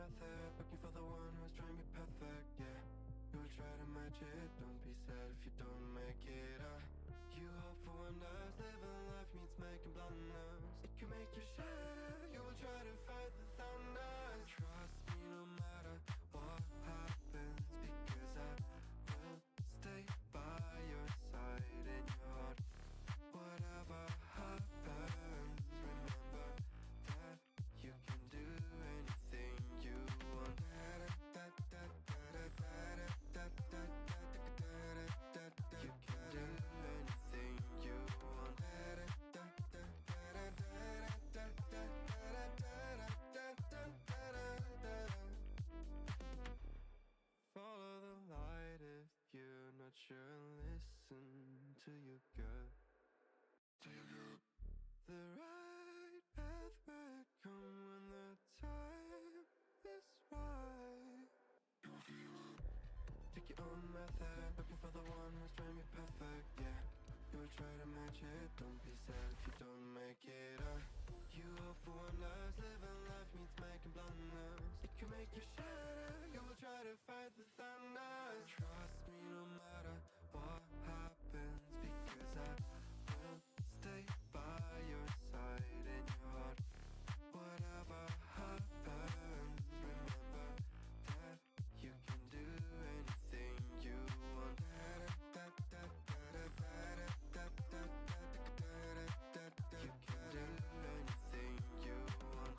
method, looking for the one who's trying to be perfect, yeah. You will try to match it, don't be sad if you don't make it, you hope for wonders, living life means making blunders. It can make you shatter, you will try to fight the thunder. Trust me no matter what happens, because I will stay by your side in your heart. Whatever happens, remember that you can do anything you want. You can do anything you want. Follow the light if you're not sure. Listen to your gut. The right path will come when the time is right. Take your own method, looking for the one who's trying to be perfect, yeah. You will try to match it, don't be sad if you don't make it, you hope for wonders, living life means making blunders. It can make you shatter, you will try to fight the thunder. Trust me no matter what happens, because I will stay by your side in your heart. Whatever happens, remember that you can do anything you want. You can do anything you want.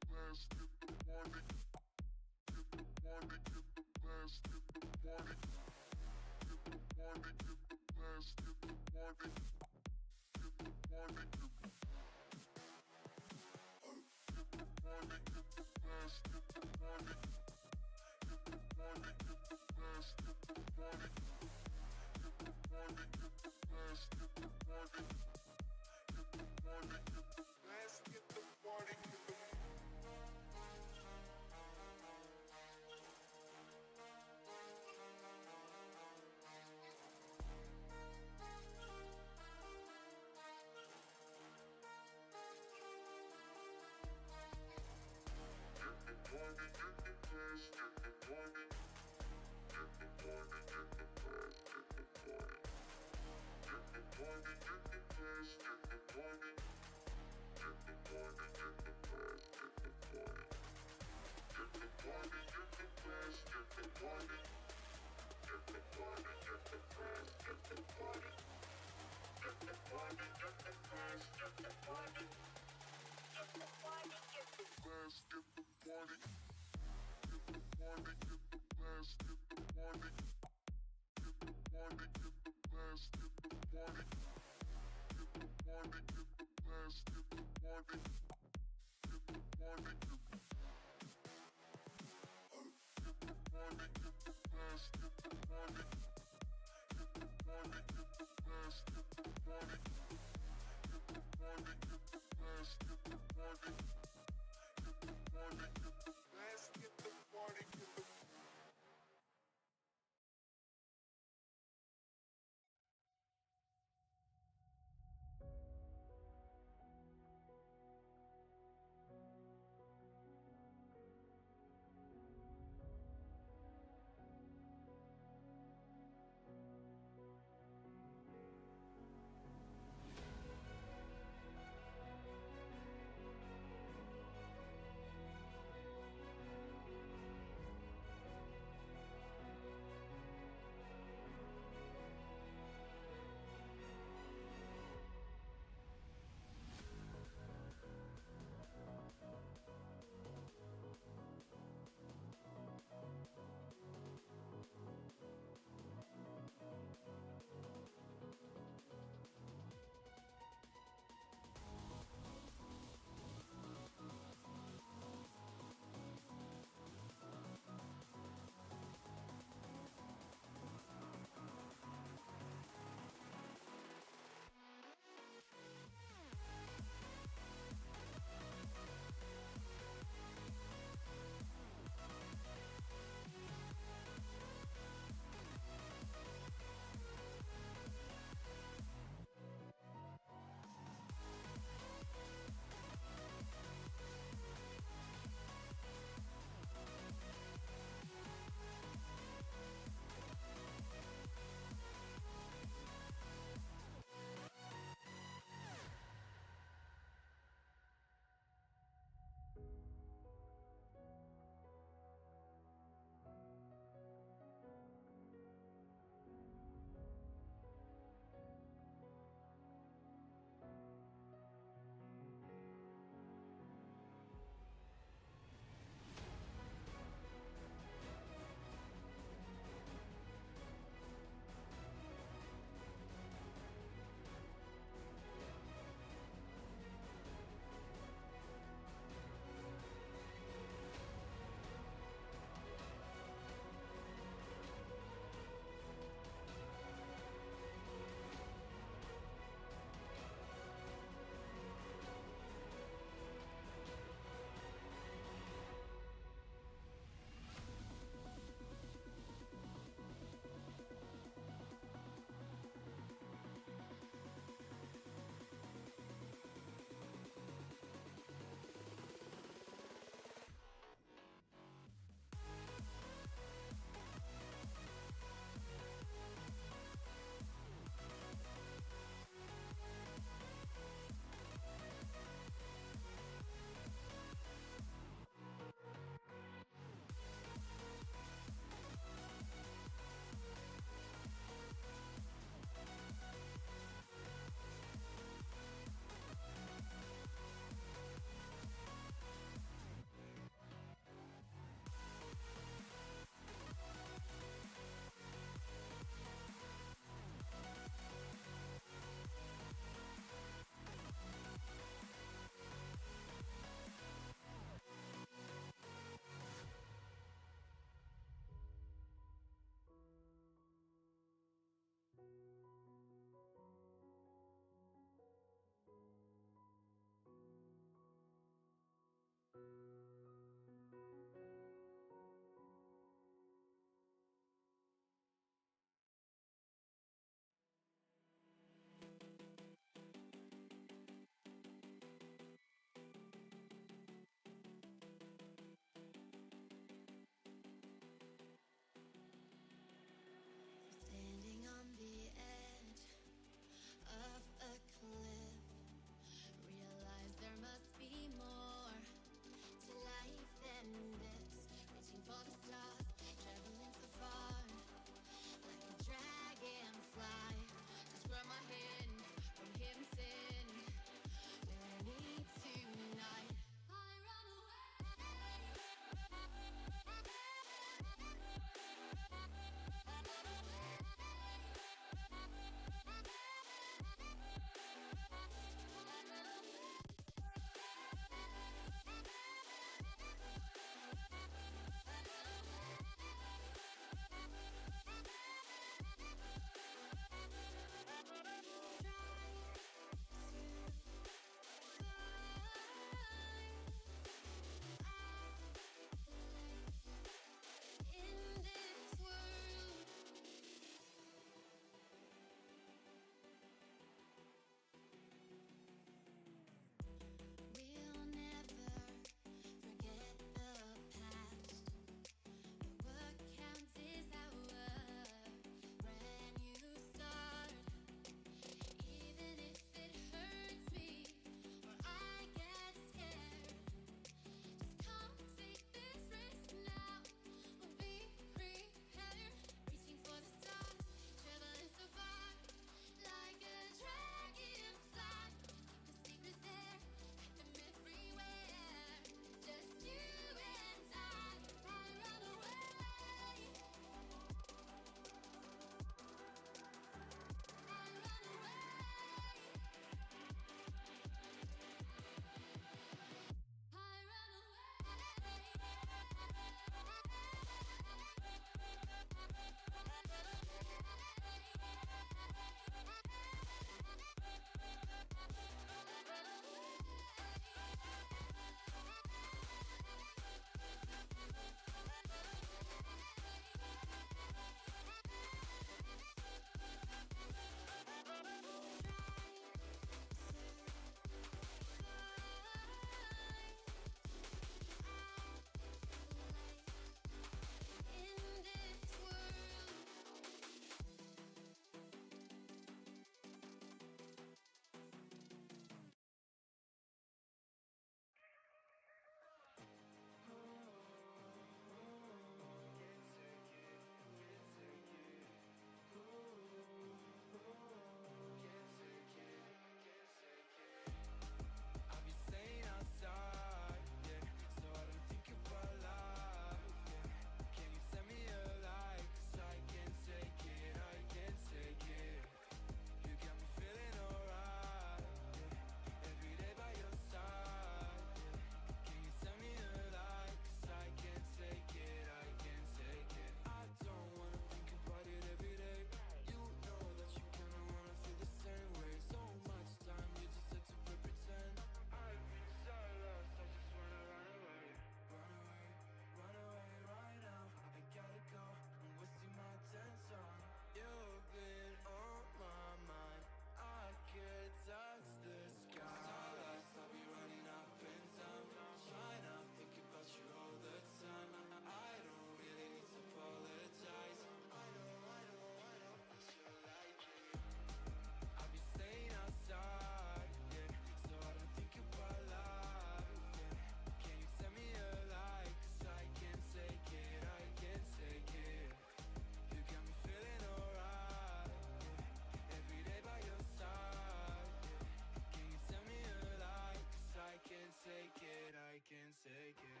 can't take it.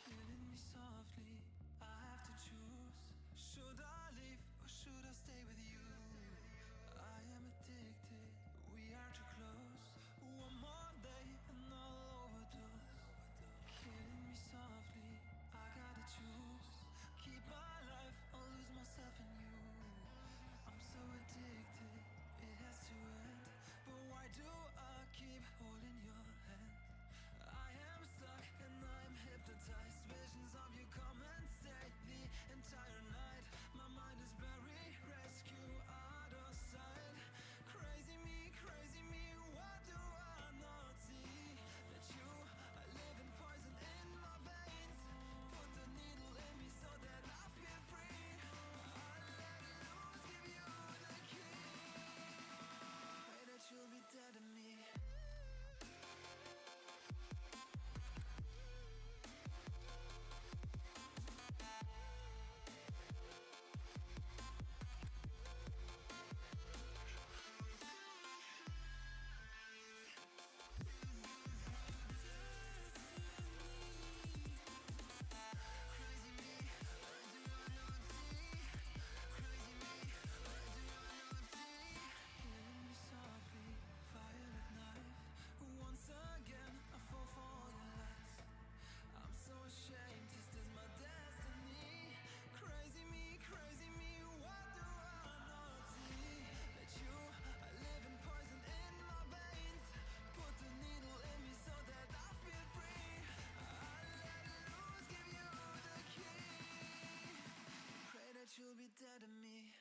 Killing me softly, I have to choose. Should I leave or should I stay with you? I am addicted, we are too close. One more day and I'll overdose. Killing me softly, I gotta choose. Keep my life or lose myself in you. I'm so addicted, it has to end. But why do I keep holding your hand? I am stuck and I'm hypnotized. Visions of you come and stay the entire night. My mind is buried, rescue out of sight. Crazy me, what do I not see? That you are living poison in my veins. Put the needle in me so that I feel free. I let loose, give you the key. Pray that you'll be dead to me. Ashamed, this is my destiny. Crazy me, what do I not see? That you are living poison in my veins. Put the needle in me so that I feel free. I let loose, give you the key. Pray that you'll be dead to me.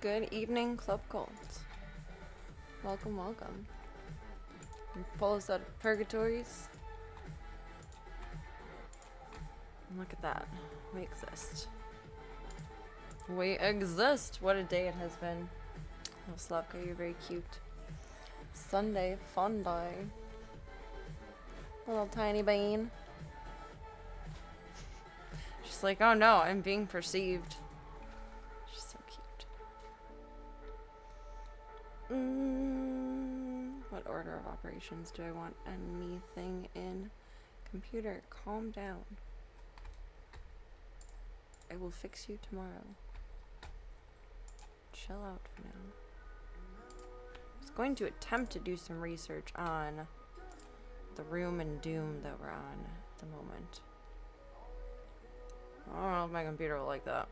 Good evening, Club Cult. Welcome, welcome. Pull us out of purgatories. Look at that. We exist. We exist! What a day it has been. Oh, Slavka, you're very cute. Sunday, fun day. Little tiny bean. She's like, oh no, I'm being perceived. She's so cute. What order of operations do I want anything in? Computer, calm down. I will fix you tomorrow. Chill out for now. I was going to attempt to do some research on the room and doom that we're on at the moment. I don't know if my computer will like that.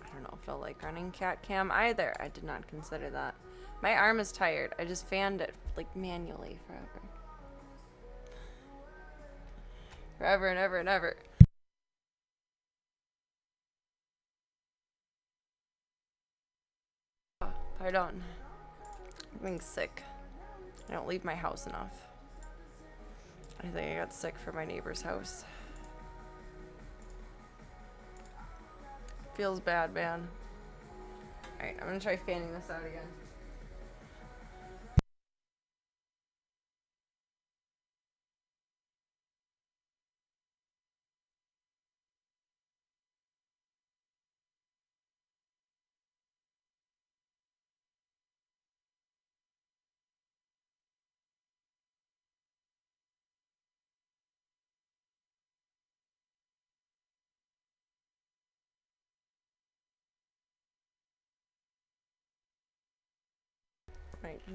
I don't know if it'll like running cat cam either. I did not consider that. My arm is tired. I just fanned it like manually forever. Forever and ever and ever. Pardon. I'm being sick. I don't leave my house enough. I think I got sick from my neighbor's house. Feels bad, man. Alright, I'm gonna try fanning this out again.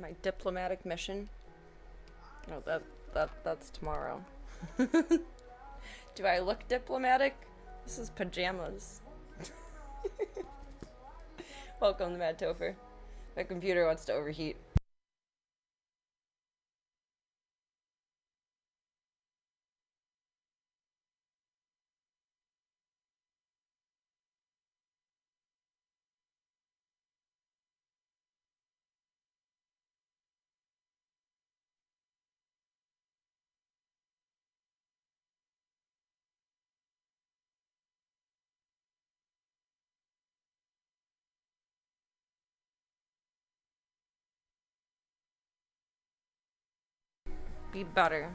My diplomatic mission. No, that's tomorrow. Do I look diplomatic? This is pajamas. Welcome to Mad Topher. My computer wants to overheat. Be better.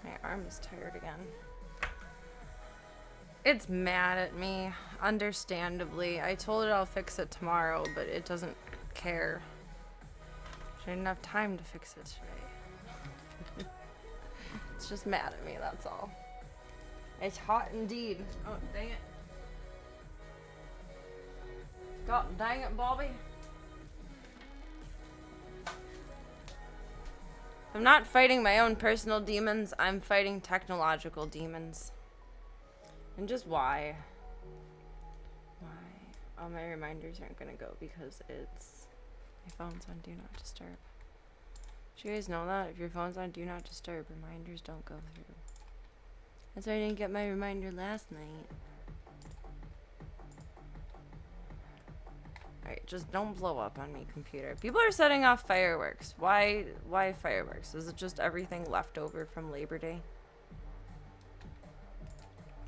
My arm is tired again. It's mad at me, understandably. I told it I'll fix it tomorrow, but it doesn't care. I didn't have time to fix it today. It's just mad at me, that's all. It's hot indeed. Oh, dang it. God dang it, Bobby. I'm not fighting my own personal demons, I'm fighting technological demons. And just why? Why? All my reminders aren't gonna go because it's... my phone's on Do Not Disturb. Did you guys know that? If your phone's on Do Not Disturb, reminders don't go through. That's why I didn't get my reminder last night. Alright, just don't blow up on me, computer. People are setting off fireworks. Why fireworks? Is it just everything left over from Labor Day?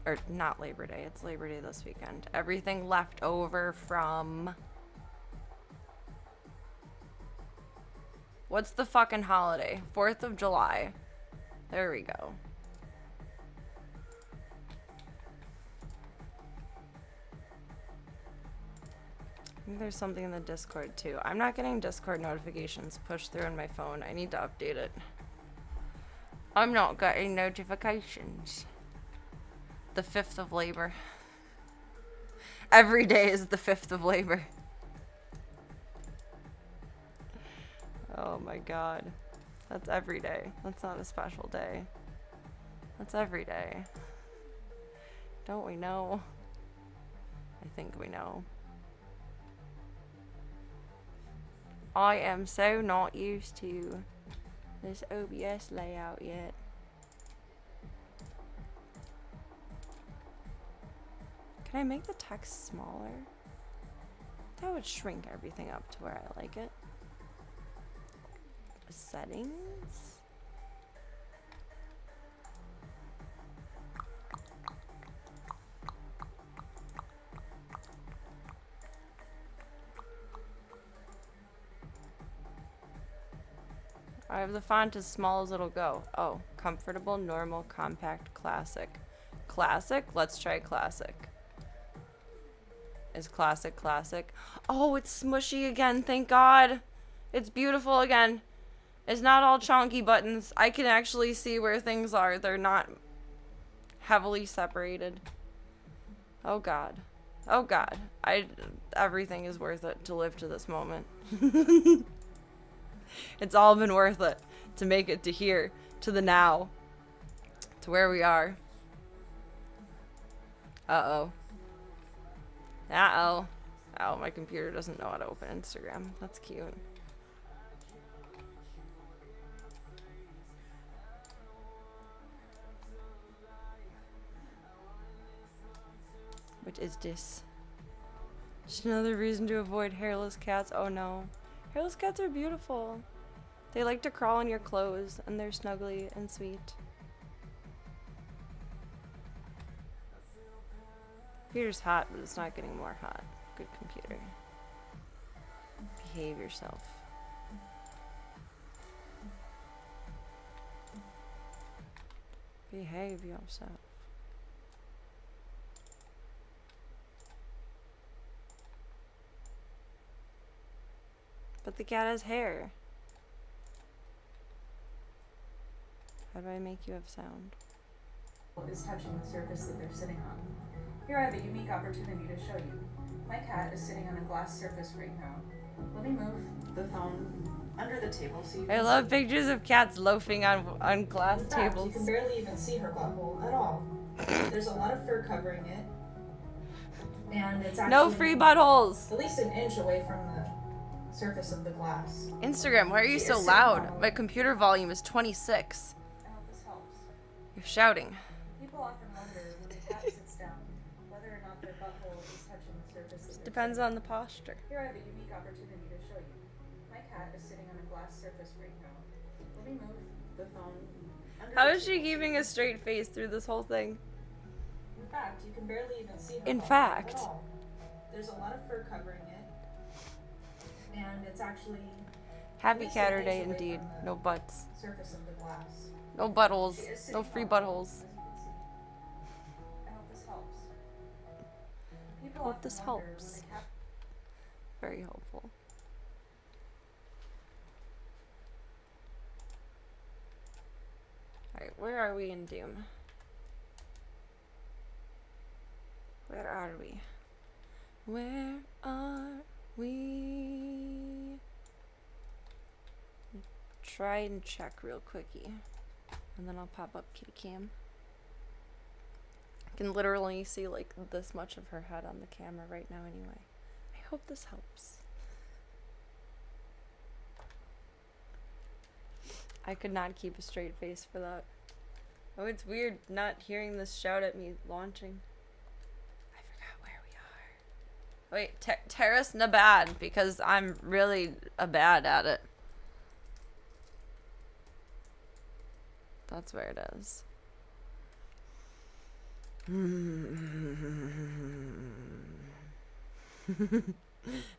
Or not Labor Day, it's Labor Day this weekend. Everything left over from... what's the fucking holiday? 4th of July. There we go. I think there's something in the Discord too. I'm not getting Discord notifications pushed through on my phone. I need to update it. I'm not getting notifications. The 5th of Labor. Every day is the 5th of Labor. Oh my god. That's every day. That's not a special day. That's every day. Don't we know? I think we know. I am so not used to this OBS layout yet. Can I make the text smaller? That would shrink everything up to where I like it. Settings? I have the font as small as it'll go. Oh, comfortable, normal, compact, classic. Classic? Let's try classic. Is classic classic? Oh, it's smushy again, thank God. It's beautiful again. It's not all chonky buttons. I can actually see where things are. They're not heavily separated. Oh God. Oh God. Everything is worth it to live to this moment. It's all been worth it to make it to here, to the now, to where we are. Uh-oh. Uh-oh. Oh, my computer doesn't know how to open Instagram. That's cute. What is this? Just another reason to avoid hairless cats. Oh no. Hairless cats are beautiful. They like to crawl on your clothes and they're snuggly and sweet. Computer's hot, but it's not getting more hot. Good computer. Behave yourself. Behave yourself. But the cat has hair. How do I make you have sound? Is touching the surface that they're sitting on. Here I have a unique opportunity to show you. My cat is sitting on a glass surface right now. Let me move the phone under the table so you can I love pictures of cats loafing on glass tables. You can barely even see her butthole at all. There's a lot of fur covering it. And it's actually No free buttholes! at least an inch away from the surface of the glass. Instagram, why are you so loud? My computer volume is 26. I hope this helps. You're shouting. People often wonder when a cat sits down whether or not their butthole is touching the surface. Depends on the posture. Here I have a unique opportunity to show you. My cat is sitting on a glass surface right now. Let me move the phone under How the is she keeping a straight face through this whole thing? In fact, you can barely even see her In butthole fact. at all. There's a lot of fur covering it. And it's actually Happy Catter Day indeed. No butts. surface of the glass. No buttholes. No free buttholes. As you can see. I hope this helps. People Hope often this wonder helps. when a cat Very helpful. Alright, where are we in Doom? Where are we? Where are we? Try and check real quickie, and then I'll pop up kitty cam. I can literally see like this much of her head on the camera right now anyway. I hope this helps. I could not keep a straight face for that. Oh, it's weird not hearing this shout at me launching. I forgot where we are. Wait, Terrace Nabad, because I'm really bad at it. That's where it is.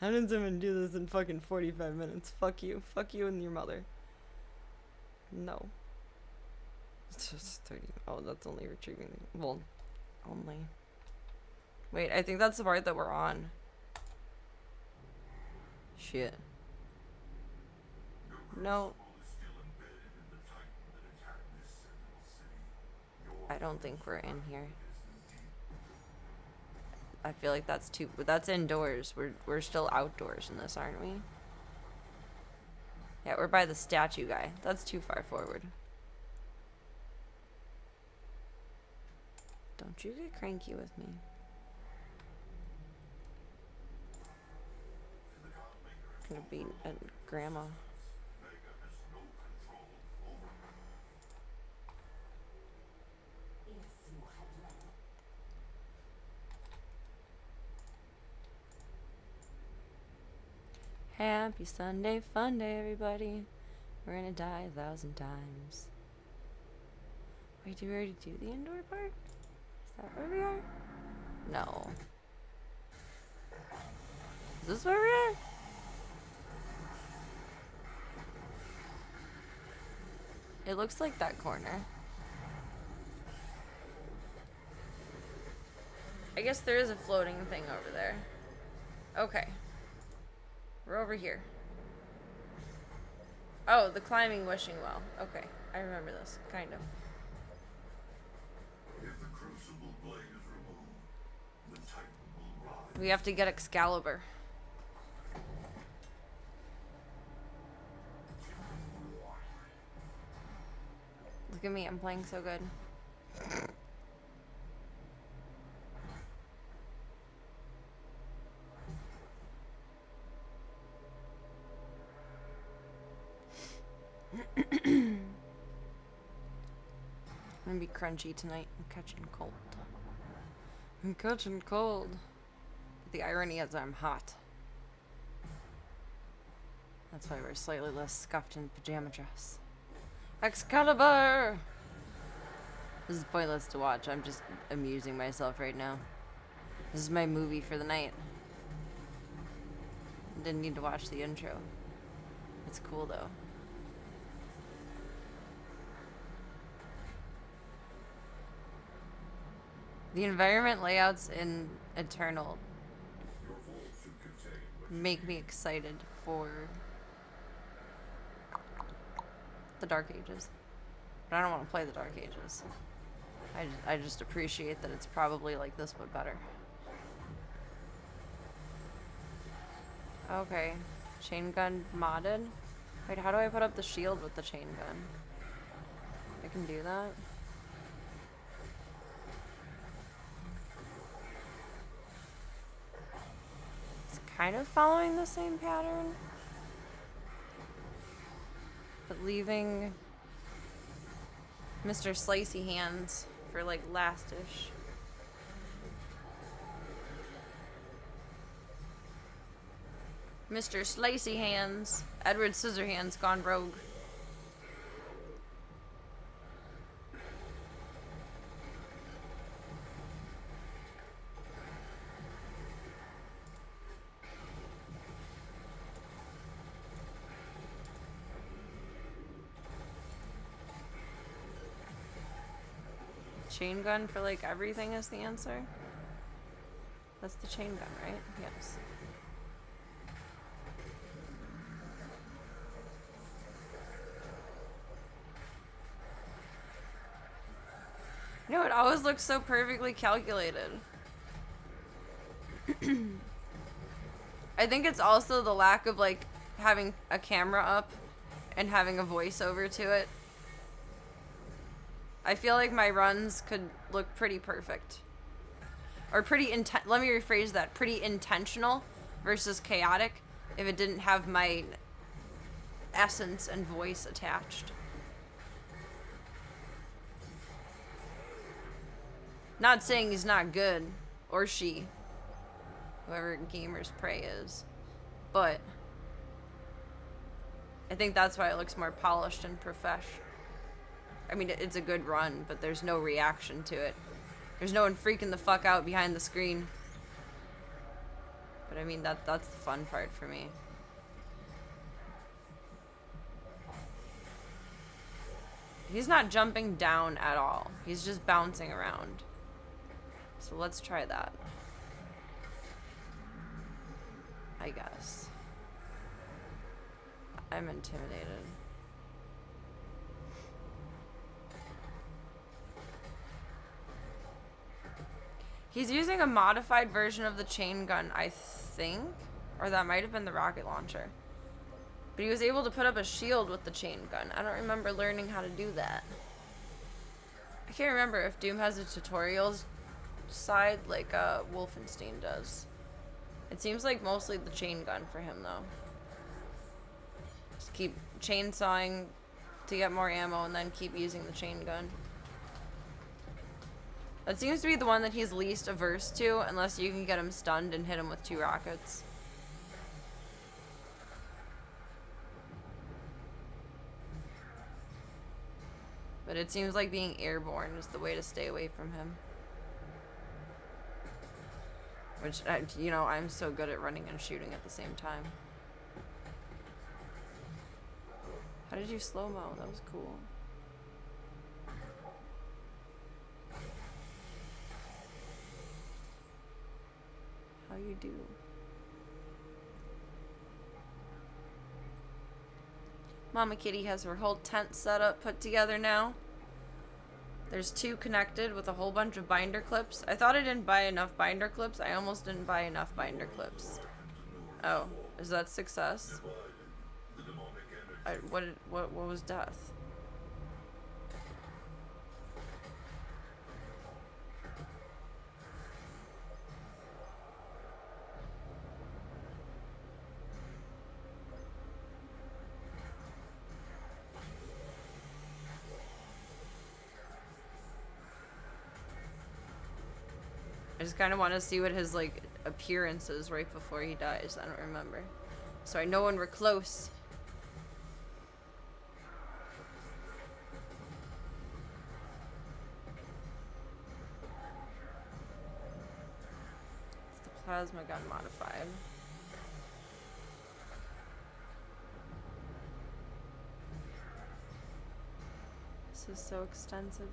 How did someone do this in fucking 45 minutes? Fuck you. Fuck you and your mother. No. It's just 30. Oh, that's only retrieving. Well, only. Wait, I think that's the part that we're on. Shit. No. I don't think we're in here. I feel like that's too. That's indoors. We're still outdoors in this, aren't we? Yeah, we're by the statue guy. That's too far forward. Don't you get cranky with me. I'm gonna beat a grandma. Happy Sunday, fun day, everybody. We're gonna die 1,000 times. Wait, did we already do the indoor part? Is that where we are? No. Is this where we are? It looks like that corner. I guess there is a floating thing over there. Okay. We're over here. Oh, the climbing wishing well. Okay, I remember this, kind of. If the crucible blade is removed, the Titan will rise. We have to get Excalibur. Look at me, I'm playing so good. I'm gonna be crunchy tonight. I'm catching cold. I'm catching cold. But the irony is I'm hot. That's why we're slightly less scuffed in pajama dress. Excalibur! This is pointless to watch. I'm just amusing myself right now. This is my movie for the night. Didn't need to watch the intro. It's cool though. The environment layouts in Eternal make me excited for the Dark Ages. But I don't want to play the Dark Ages. I just appreciate that it's probably like this but better. Okay. Chain gun modded? Wait, how do I put up the shield with the chain gun? I can do that? It's kind of following the same pattern, but leaving Mr. Slicey Hands for like last-ish. Mr. Slicey Hands. Edward Scissorhands gone rogue. Chain gun for like everything is the answer? That's the chain gun, right? Yes. You know, it always looks so perfectly calculated. I think it's also the lack of like having a camera up and having a voiceover to it. I feel like my runs could look pretty perfect. Or pretty let me rephrase that. Pretty intentional versus chaotic if it didn't have my essence and voice attached. Not saying he's not good, or she, whoever Gamer's Prey is, but I think that's why it looks more polished and profesh. I mean, it's a good run, but there's no reaction to it. There's no one freaking the fuck out behind the screen. But I mean, that's the fun part for me. He's not jumping down at all. He's just bouncing around. So let's try that. I guess. I'm intimidated. He's using a modified version of the chain gun, I think. Or that might have been the rocket launcher. But he was able to put up a shield with the chain gun. I don't remember learning how to do that. I can't remember if Doom has a tutorials side like Wolfenstein does. It seems like mostly the chain gun for him though. Just keep chainsawing to get more ammo and then keep using the chain gun. That seems to be the one that he's least averse to, unless you can get him stunned and hit him with 2 rockets. But it seems like being airborne is the way to stay away from him. Which, you know, I'm so good at running and shooting at the same time. How did you slow-mo? That was cool. How you do? Mama Kitty has her whole tent set up, put together now. There's 2 connected with a whole bunch of binder clips. I thought I didn't buy enough binder clips. I almost didn't buy enough binder clips. Oh, is that success? What was death? I just kind of want to see what his, like, appearance is right before he dies. I don't remember. So I know when we're close. It's the plasma gun modified. This is so extensive.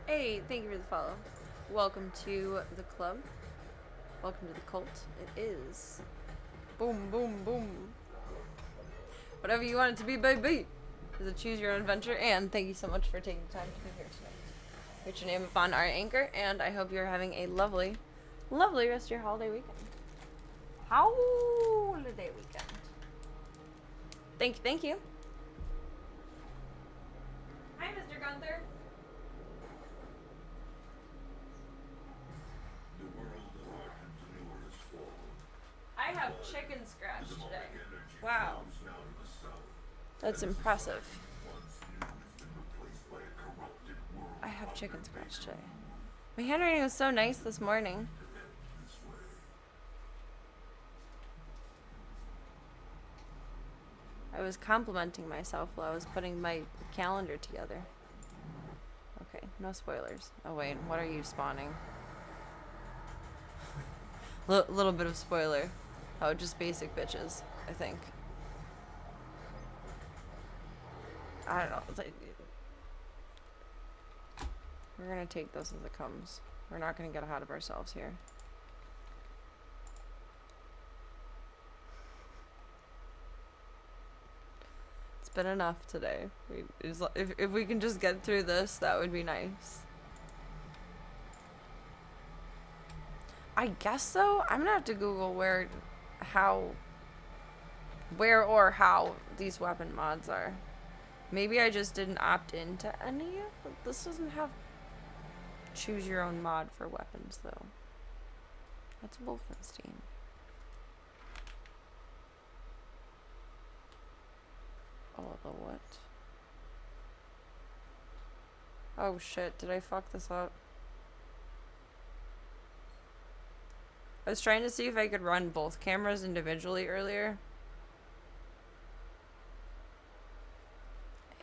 Hey, thank you for the follow. Welcome to the club. Welcome to the cult. It is. Boom, boom, boom. Whatever you want it to be, baby. Is a choose your own adventure. And thank you so much for taking the time to be here tonight. Put your name up on our anchor, and I hope you're having a lovely, lovely rest of your holiday weekend. Holiday weekend. Thank you. Hi, Mr. Gunther. I have chicken scratch today. Wow. That's impressive. I have chicken scratch today. My handwriting was so nice this morning. I was complimenting myself while I was putting my calendar together. Okay, no spoilers. Oh wait, what are you spawning? Little bit of spoiler. Oh, just basic bitches, I think. I don't know. We're gonna take this as it comes. We're not gonna get ahead of ourselves here. It's been enough today. If we can just get through this, that would be nice. I guess so. I'm gonna have to Google where or how these weapon mods are. Maybe I just didn't opt into any. This doesn't have choose your own mod for weapons though. That's Wolfenstein. Oh, the what? Oh shit, did I fuck this up? I was trying to see if I could run both cameras individually earlier.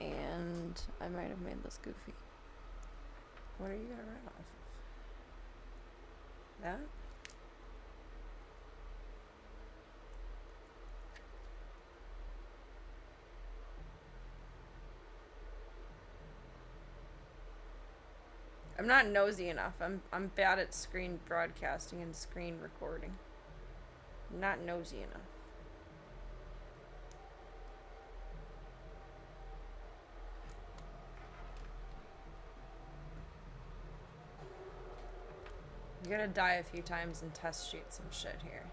And I might have made this goofy. What are you gonna run off of? That? I'm not nosy enough. I'm bad at screen broadcasting and screen recording. I'm not nosy enough. You gotta die a few times and test shoot some shit here.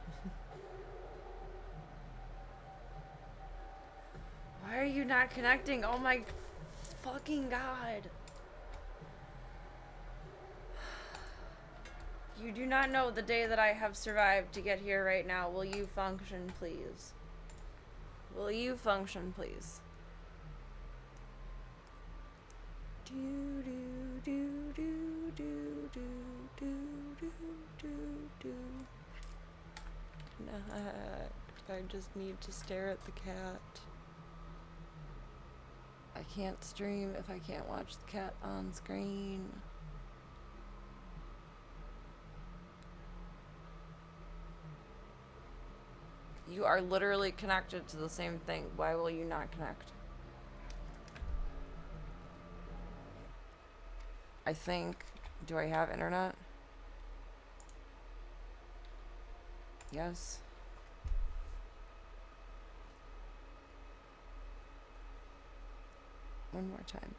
Why are you not connecting? Oh my fucking god. You do not know the day that I have survived to get here right now. Will you function, please? Will you function, please? Do do do do do do do do do do. I just need to stare at the cat. I can't stream if I can't watch the cat on screen. You are literally connected to the same thing. Why will you not connect? I think... Do I have internet? Yes. One more time.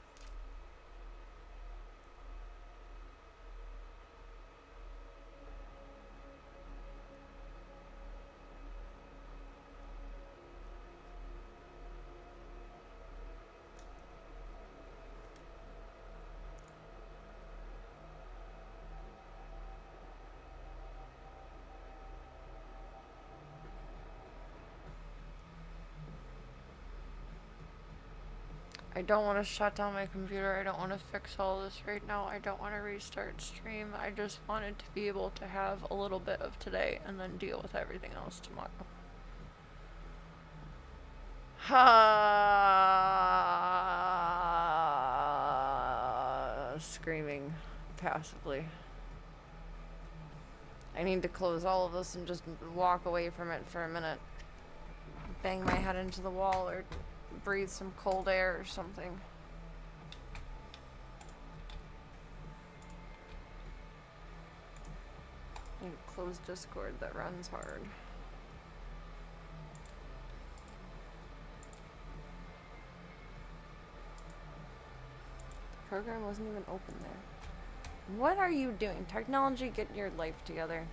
I don't want to shut down my computer. I don't want to fix all this right now. I don't want to restart stream. I just wanted to be able to have a little bit of today and then deal with everything else tomorrow. Screaming passively. I need to close all of this and just walk away from it for a minute. Bang my head into the wall or breathe some cold air or something. I need to close Discord that runs hard. The program wasn't even open there. What are you doing? Technology, get your life together.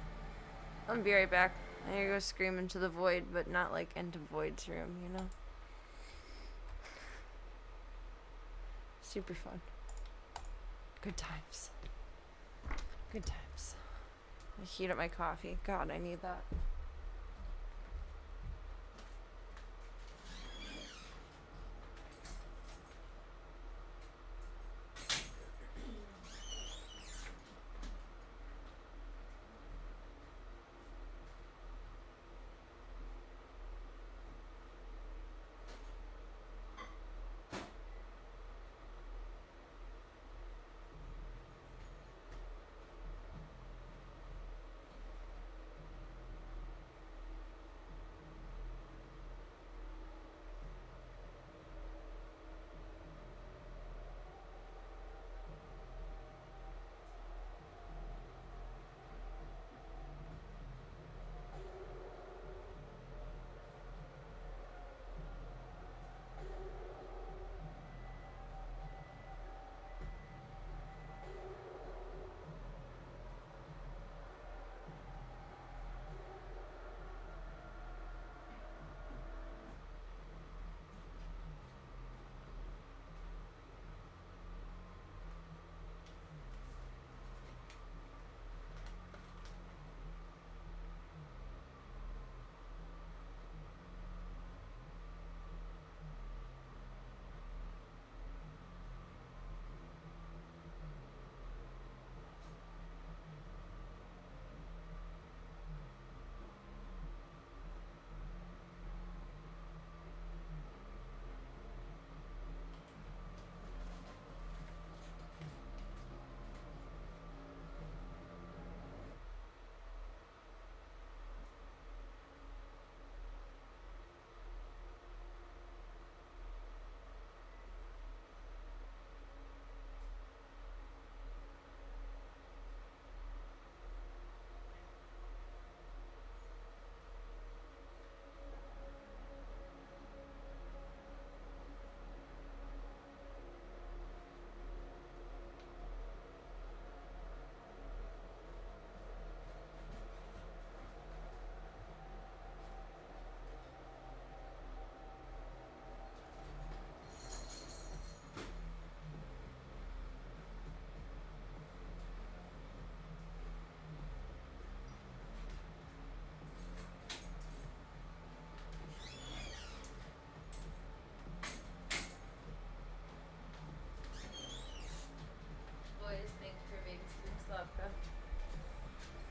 I'll be right back. I need to go scream into the void, but not like into Void's room, you know? Super fun. Good times. Good times. I heat up my coffee. God, I need that.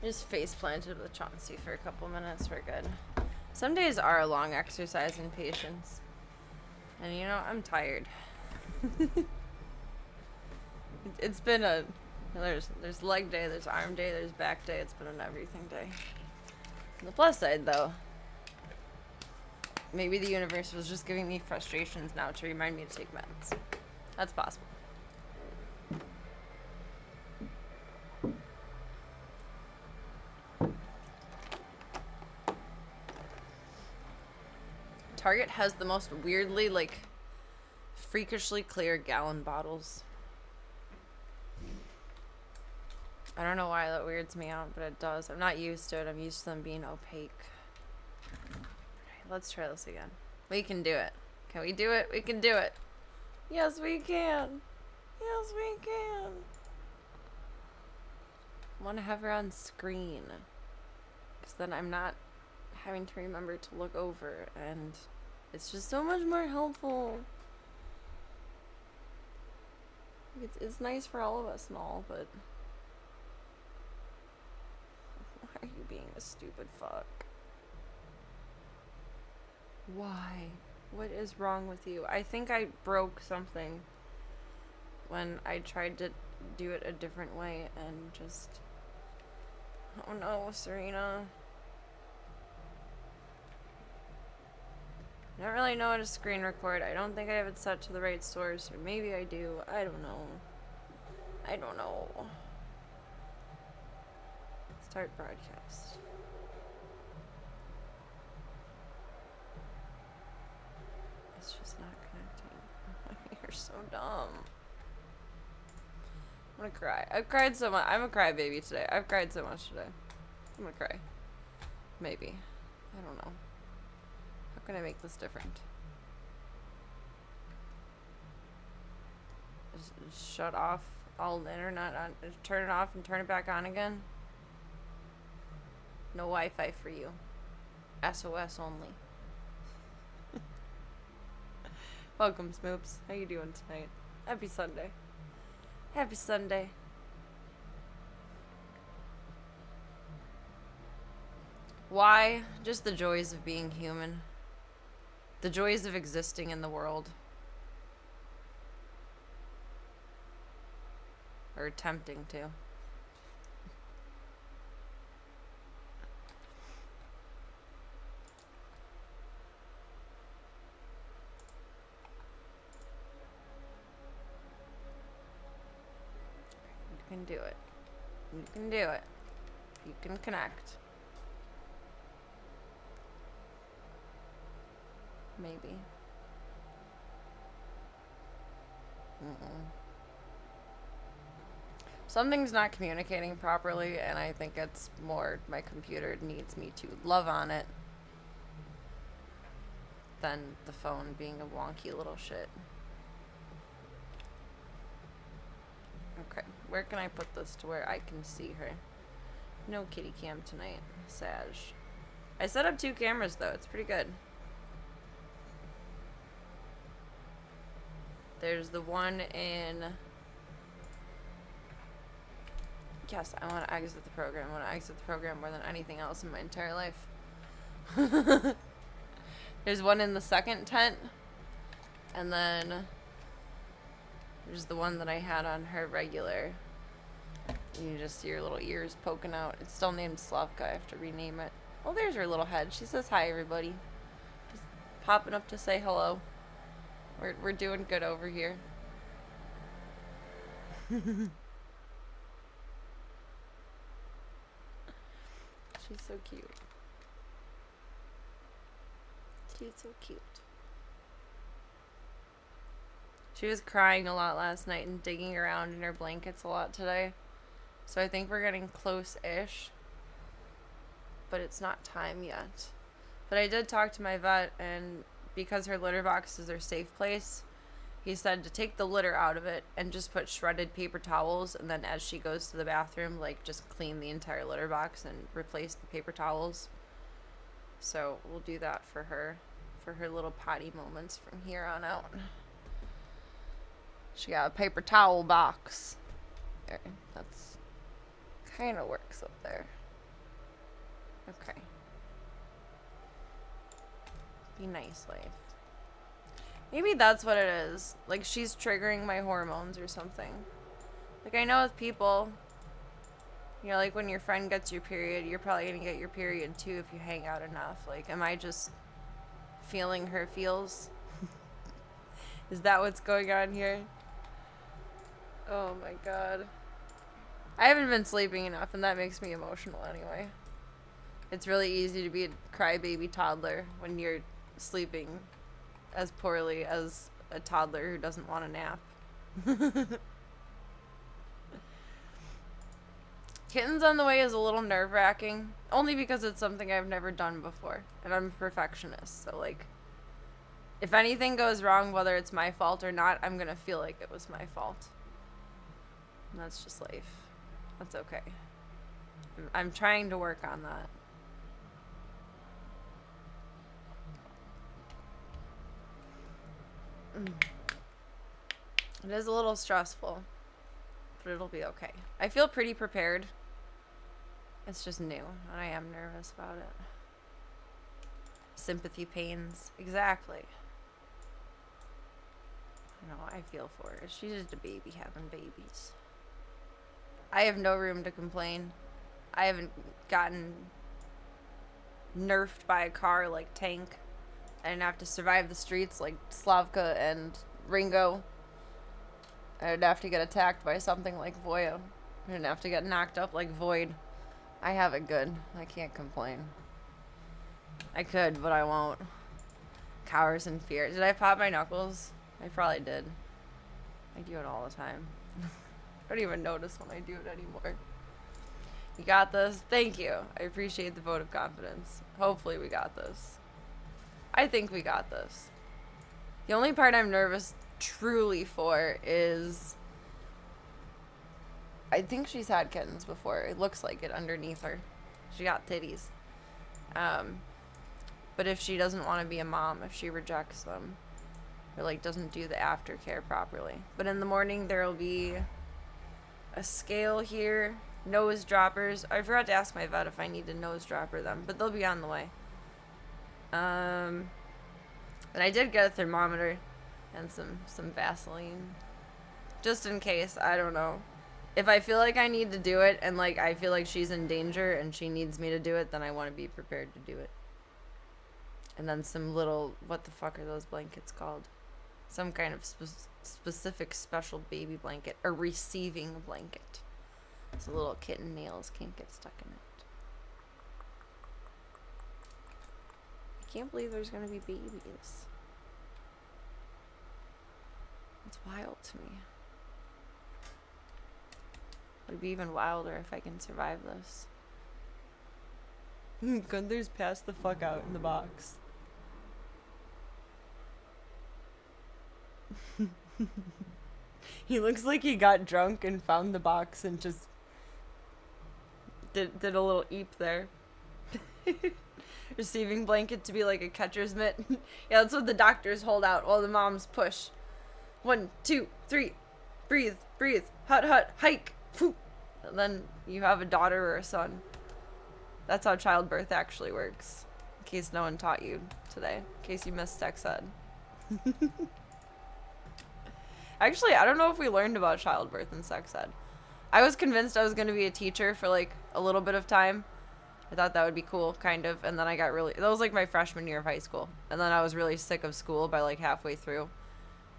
Just face planted with Chauncey for a couple minutes. We're good. Some days are a long exercise in patience. And you know, I'm tired. It's been a... There's leg day, there's arm day, there's back day. It's been an everything day. On the plus side, though, maybe the universe was just giving me frustrations now to remind me to take meds. That's possible. Target has the most weirdly, like, freakishly clear gallon bottles. I don't know why that weirds me out, but it does. I'm not used to it. I'm used to them being opaque. Alright, let's try this again. We can do it. Can we do it? We can do it. Yes, we can. Yes, we can. I want to have her on screen. Because then I'm not having to remember to look over. And it's just so much more helpful. It's nice for all of us and all, but... Why are you being a stupid fuck? Why? What is wrong with you? I think I broke something when I tried to do it a different way and just... Oh no, Serena. I don't really know how to screen record. I don't think I have it set to the right source, or maybe I do. I don't know. I don't know. Start broadcast. It's just not connecting. You're so dumb. I'm gonna cry. I've cried so much. I'm a crybaby today. I've cried so much today. I'm gonna cry. Maybe. I don't know. How can I make this different? Just shut off all the internet on. Turn it off and turn it back on again. No Wi-Fi for you. SOS only. Welcome, Smoops. How you doing tonight? Happy Sunday. Happy Sunday. Why? Just the joys of being human. The joys of existing in the world. Or attempting to. You can do it. You can do it. You can connect. Maybe. Something's not communicating properly, and I think it's more my computer needs me to love on it than the phone being a wonky little shit. Okay, where can I put this to where I can see her? No kitty cam tonight. Saj. I set up 2 cameras though, it's pretty good. There's the one in... Yes, I want to exit the program. I want to exit the program more than anything else in my entire life. There's one in the second tent. And then... there's the one that I had on her regular. You just see her little ears poking out. It's still named Slavka. I have to rename it. Oh, there's her little head. She says hi, everybody. Just popping up to say hello. We're doing good over here. She's so cute. She's so cute. She was crying a lot last night and digging around in her blankets a lot today. So I think we're getting close-ish. But it's not time yet. But I did talk to my vet, and because her litter box is her safe place, he said to take the litter out of it and just put shredded paper towels, and then as she goes to the bathroom, like, just clean the entire litter box and replace the paper towels. So we'll do that for her little potty moments from here on out. She got a paper towel box. There, that's kind of works up there. Okay. Be nice, life. Maybe that's what it is. Like, she's triggering my hormones or something. Like, I know with people, you know, like when your friend gets your period, you're probably gonna get your period too if you hang out enough. Like, am I just feeling her feels? Is that what's going on here? Oh my god. I haven't been sleeping enough, and that makes me emotional anyway. It's really easy to be a crybaby toddler when you're sleeping as poorly as a toddler who doesn't want a nap. Kittens on the way is a little nerve-wracking, only because it's something I've never done before, and I'm a perfectionist, so like, if anything goes wrong, whether it's my fault or not, I'm gonna feel like it was my fault. And that's just life. That's okay. I'm trying to work on that. It is a little stressful, but it'll be okay. I feel pretty prepared. It's just new, and I am nervous about it. Sympathy pains. Exactly. No, I feel for her. She's just a baby having babies. I have no room to complain. I haven't gotten nerfed by a car like Tank. I didn't have to survive the streets like Slavka and Ringo. I didn't have to get attacked by something like Voya. I didn't have to get knocked up like Void. I have it good. I can't complain. I could, but I won't. Cowers in fear. Did I pop my knuckles? I probably did. I do it all the time. I don't even notice when I do it anymore. You got this? Thank you. I appreciate the vote of confidence. Hopefully we got this. I think we got this. The only part I'm nervous truly for is... I think she's had kittens before. It looks like it underneath her. She got titties. But if she doesn't want to be a mom, if she rejects them, or like doesn't do the aftercare properly. But in the morning there will be a scale here, nose droppers. I forgot to ask my vet if I need to nose dropper them, but they'll be on the way. And I did get a thermometer and some Vaseline, just in case. I don't know. If I feel like I need to do it and like I feel like she's in danger and she needs me to do it, then I want to be prepared to do it. And then some little, what the fuck are those blankets called? Some kind of specific special baby blanket, a receiving blanket, so little kitten nails can't get stuck in it. I can't believe there's gonna be babies. It's wild to me. It'd be even wilder if I can survive this. Gunther's passed the fuck out in the box. He looks like he got drunk and found the box and just did a little eep there. Receiving blanket to be like a catcher's mitt. Yeah, that's what the doctors hold out while the moms push. 1, 2, 3. Breathe, breathe. Hut, hut, hike. Whew. And then you have a daughter or a son. That's how childbirth actually works. In case no one taught you today. In case you missed sex ed. Actually, I don't know if we learned about childbirth in sex ed. I was convinced I was going to be a teacher for like a little bit of time. I thought that would be cool, kind of. And then I got really... That was like my freshman year of high school. And then I was really sick of school by like halfway through.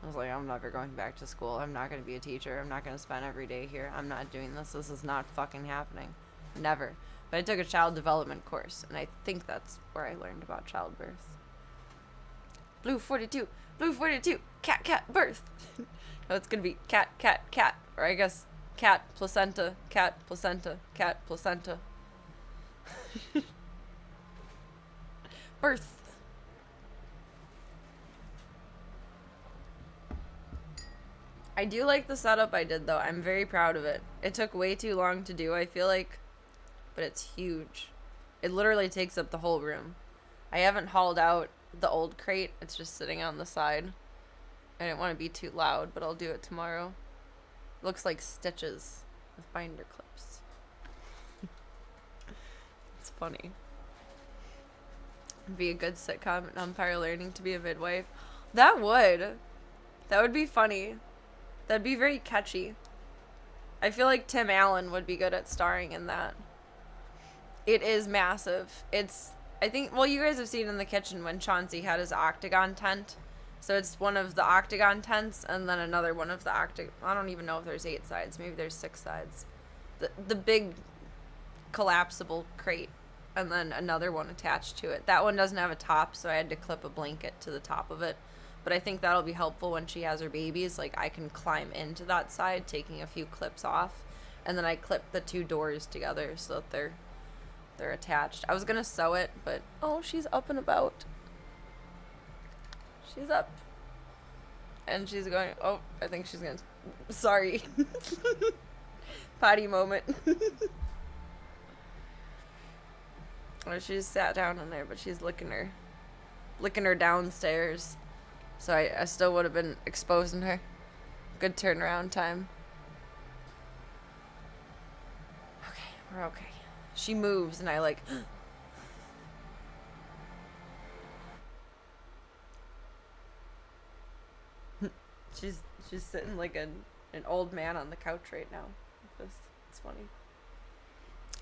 I was like, I'm never going back to school. I'm not going to be a teacher. I'm not going to spend every day here. I'm not doing this. This is not fucking happening. Never. But I took a child development course. And I think that's where I learned about childbirth. Blue 42. Blue 42. Cat, cat, birth. No, it's going to be cat, cat, cat. Or I guess cat, placenta, cat, placenta, cat, placenta. Birth. I do like the setup I did, though. I'm very proud of it. It took way too long to do, I feel like. But it's huge. It literally takes up the whole room. I haven't hauled out the old crate. It's just sitting on the side. I didn't want to be too loud, but I'll do it tomorrow. Looks like stitches with binder clips. It's funny. Be a good sitcom, an umpire learning to be a midwife. That would be funny. That'd be very catchy. I feel like Tim Allen would be good at starring in that. It is massive. I think, well, you guys have seen in the kitchen when Chauncey had his octagon tent. So it's one of the octagon tents and then another one of the I don't even know if there's 8 sides. Maybe there's 6 sides. The big collapsible crate and then another one attached to it. That one doesn't have a top, so I had to clip a blanket to the top of it. But I think that'll be helpful when she has her babies. Like, I can climb into that side, taking a few clips off, and then I clip the 2 doors together so that they're attached. I was gonna sew it, but oh, she's up and about. She's up. And she's going, oh, I think she's gonna, sorry. Potty moment. Or she's sat down in there, but she's licking her downstairs. So I still would have been exposing her. Good turnaround time. Okay, we're okay. She moves and I like she's sitting like an old man on the couch right now. It's funny.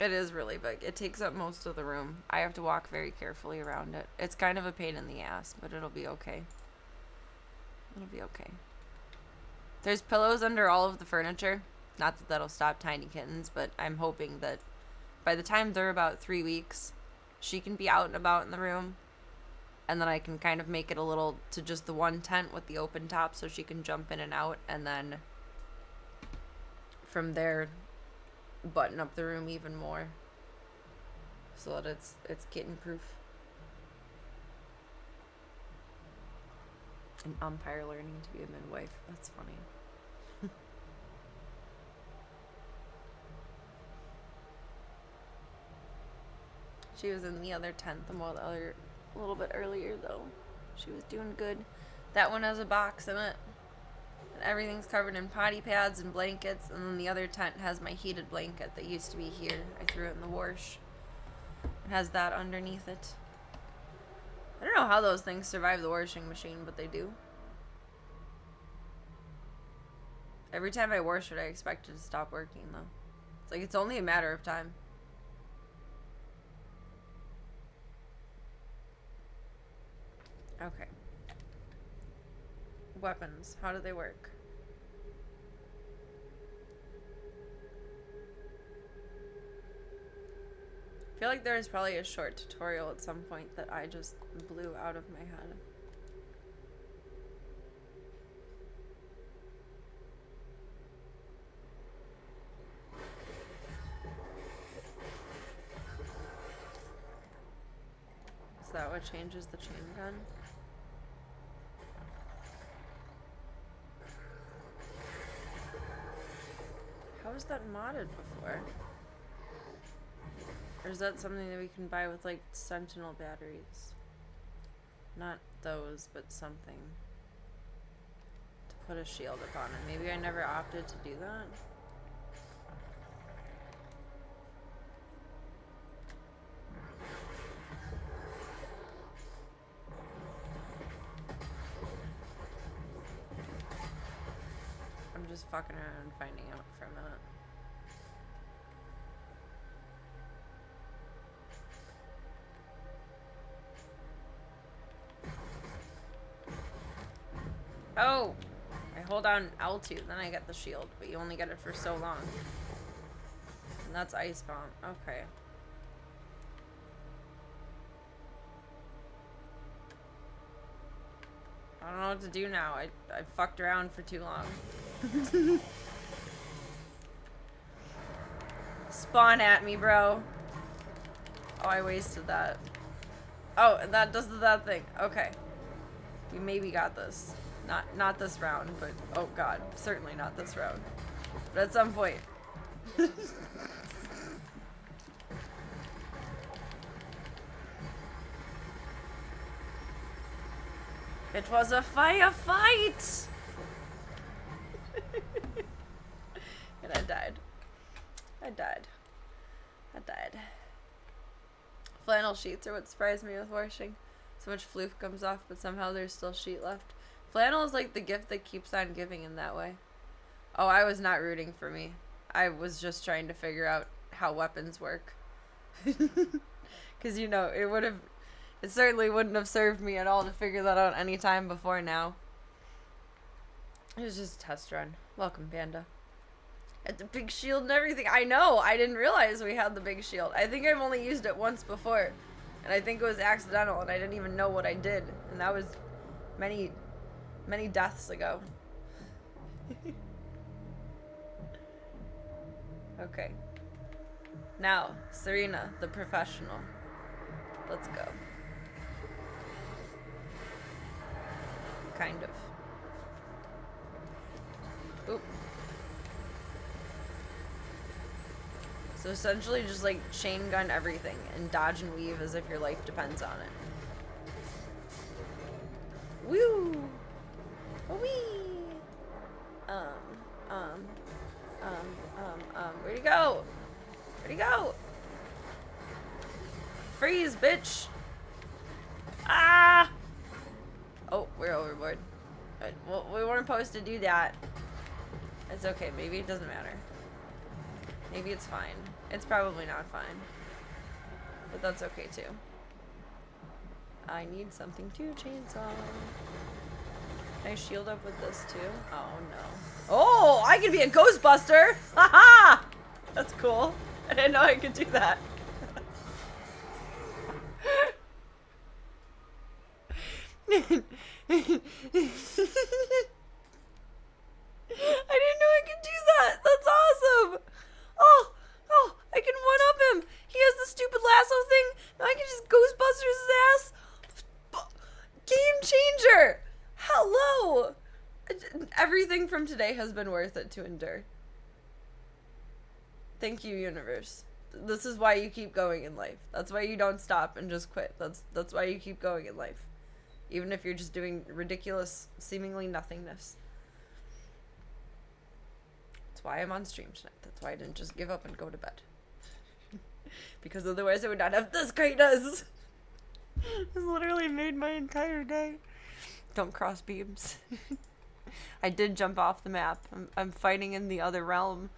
It is really big. It takes up most of the room. I have to walk very carefully around it. It's kind of a pain in the ass, but it'll be okay. It'll be okay. There's pillows under all of the furniture. Not that that'll stop tiny kittens, but I'm hoping that by the time they're about 3 weeks, she can be out and about in the room. And then I can kind of make it a little to just the one tent with the open top so she can jump in and out. And then from there, button up the room even more so that it's kitten proof. An umpire learning to be a midwife. That's funny. She was in the other tent a little bit earlier though. She was doing good. That one has a box in it. And everything's covered in potty pads and blankets, and then the other tent has my heated blanket that used to be here. I threw it in the wash. It has that underneath it. I don't know how those things survive the washing machine, but they do. Every time I wash it, I expect it to stop working, though. It's like it's only a matter of time. Okay. Weapons. How do they work? I feel like there's probably a short tutorial at some point that I just blew out of my head. Is that what changes the chain gun? How was that modded before? Or is that something that we can buy with like Sentinel batteries? Not those, but something to put a shield up on it. Maybe I never opted to do that. I'm just fucking around and finding out for a minute. Oh! I hold down L2, then I get the shield, but you only get it for so long. And that's Ice Bomb. Okay. I don't know what to do now. I fucked around for too long. Spawn at me, bro. Oh, I wasted that. Oh, and that does that thing. Okay. We maybe got this. Not this round, but oh god, certainly not this round. But at some point. It was a firefight! And I died. I died. Flannel sheets are what surprised me with washing. So much floof comes off, but somehow there's still sheet left. Flannel is like the gift that keeps on giving in that way. Oh, I was not rooting for me. I was just trying to figure out how weapons work. Because, you know, it certainly wouldn't have served me at all to figure that out any time before now. It was just a test run. Welcome, Panda. At the big shield and everything. I know, I didn't realize we had the big shield. I think I've only used it once before. And I think it was accidental, and I didn't even know what I did. And that was many, many deaths ago. Okay. Now, Serena, the professional. Let's go. Kind of. Oop. So essentially just like chain gun everything and dodge and weave as if your life depends on it. Woo! Wee! Where'd he go? Where'd he go? Freeze, bitch! Ah! Oh, we're overboard. Well, we weren't supposed to do that. It's okay. Maybe it doesn't matter. Maybe it's fine. It's probably not fine. But that's okay too. I need something to chainsaw. Can I shield up with this too? Oh no. Oh, I can be a Ghostbuster! Haha! That's cool. I didn't know I could do that. I didn't know I could do that. That's awesome. Oh, I can one-up him. He has the stupid lasso thing. Now I can just Ghostbusters his ass. Game changer. Hello. Everything from today has been worth it to endure. Thank you, universe. This is why you keep going in life. That's why you don't stop and just quit. That's why you keep going in life. Even if you're just doing ridiculous, seemingly nothingness. That's why I'm on stream tonight. That's why I didn't just give up and go to bed. Because otherwise I would not have this greatness. This literally made my entire day. Don't cross beams. I did jump off the map. I'm fighting in the other realm.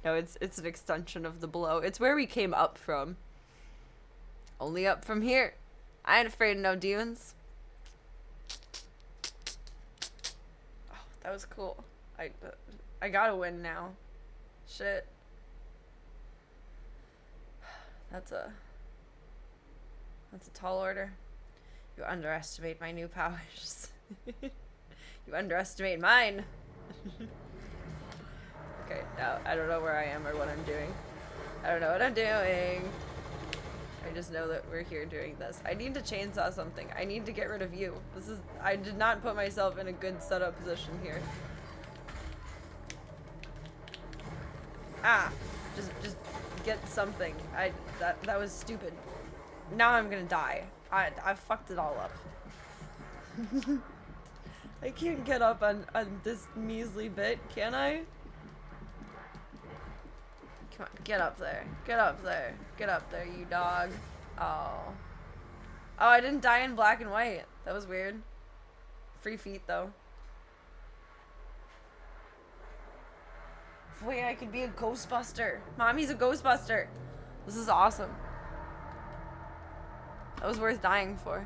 No, it's an extension of the below. It's where we came up from. Only up from here. I ain't afraid of no demons. Oh, that was cool. I gotta win now. Shit. That's a tall order. You underestimate my new powers. You underestimate mine. Okay, now I don't know where I am or what I'm doing. I don't know what I'm doing. I just know that we're here doing this. I need to chainsaw something. I need to get rid of you. I did not put myself in a good setup position here. Ah, just get something. That was stupid. Now I'm gonna die. I fucked it all up. I can't get up on this measly bit, can I? Come on, get up there. Get up there. Get up there, you dog. Oh. Oh, I didn't die in black and white. That was weird. Free feet, though. Wait, I could be a Ghostbuster. Mommy's a Ghostbuster. This is awesome. That was worth dying for.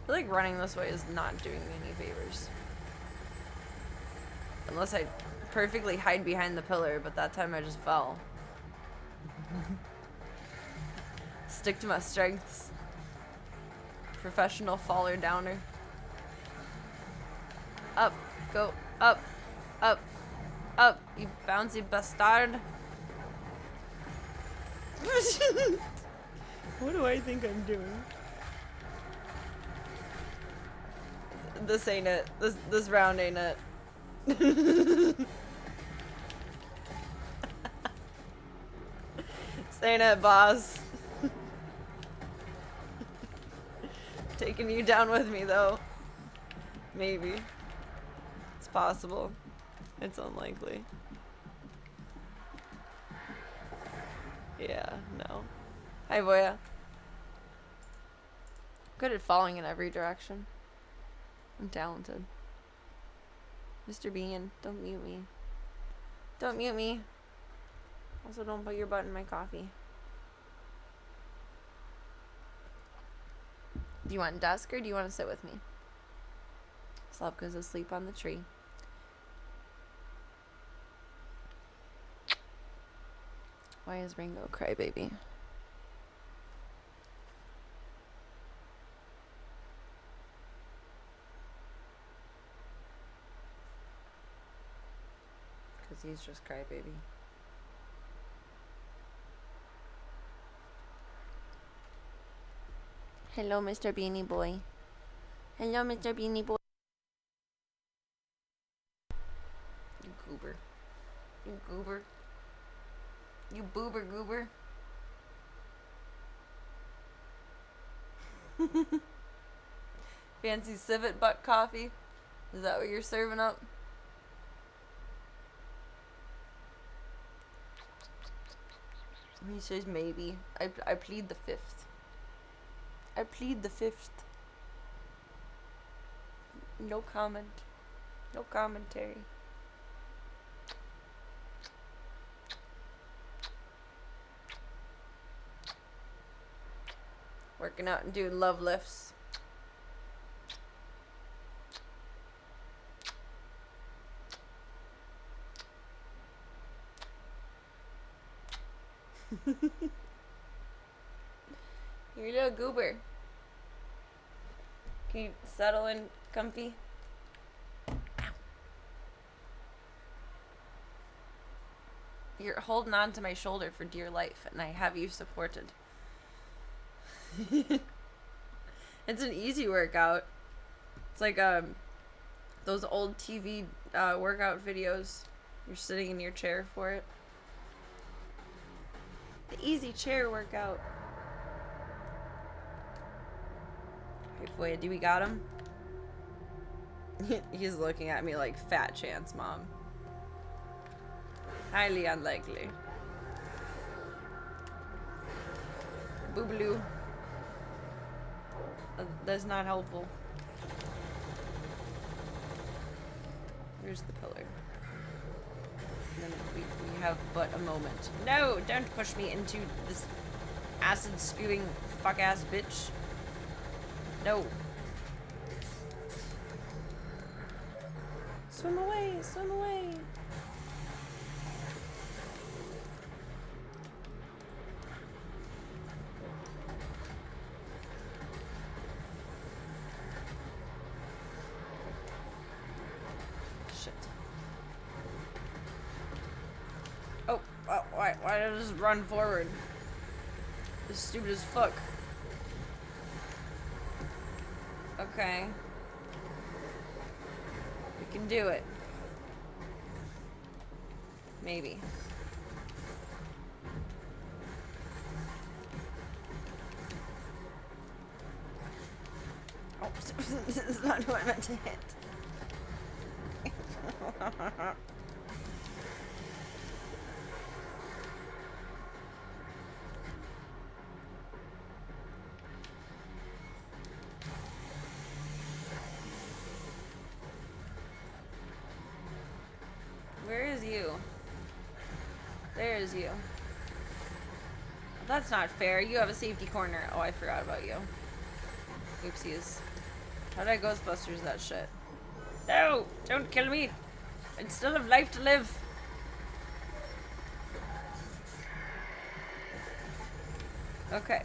I feel like running this way is not doing me any favors. Unless I perfectly hide behind the pillar, but that time I just fell. Stick to my strengths. Professional faller downer. Up, go, up, up, up, you bouncy bastard. What do I think I'm doing? This ain't it. This round ain't it. This ain't it, boss. taking you down with me, though. Maybe. It's possible. It's unlikely. Yeah, no. Hi, Voya. Good at falling in every direction. I'm talented. Mr. Bean, don't mute me. Don't mute me. Also, don't put your butt in my coffee. Do you want dusk or do you want to sit with me? Slavka's asleep on the tree. Why is Ringo a crybaby? Because he's just crybaby. Hello, Mr. Beanie Boy. Hello, Mr. Beanie Boy. You goober. You goober. You boober goober. Fancy civet butt coffee? Is that what you're serving up? He says maybe. I plead the fifth. I plead the fifth. No comment. No commentary. Working out and doing love lifts. You're a little goober. Can you settle in comfy? You're holding on to my shoulder for dear life, and I have you supported. It's an easy workout. It's like those old TV workout videos. You're sitting in your chair for it. The easy chair workout. Hey, Foya, do we got him? He's looking at me like fat chance, Mom. Highly unlikely. Boobaloo. That's not helpful. Where's the pillar? And then we have but a moment. No, don't push me into this acid spewing fuck ass bitch. No. Swim away, swim away. Shit. Oh, why did I just run forward? This is stupid as fuck. Okay. We can do it. Maybe. Oh, this is not who I meant to hit. Where is you? There is you. That's not fair. You have a safety corner. Oh, I forgot about you. Oopsies. How did I Ghostbusters that shit? No! Don't kill me! I still have life to live! Okay.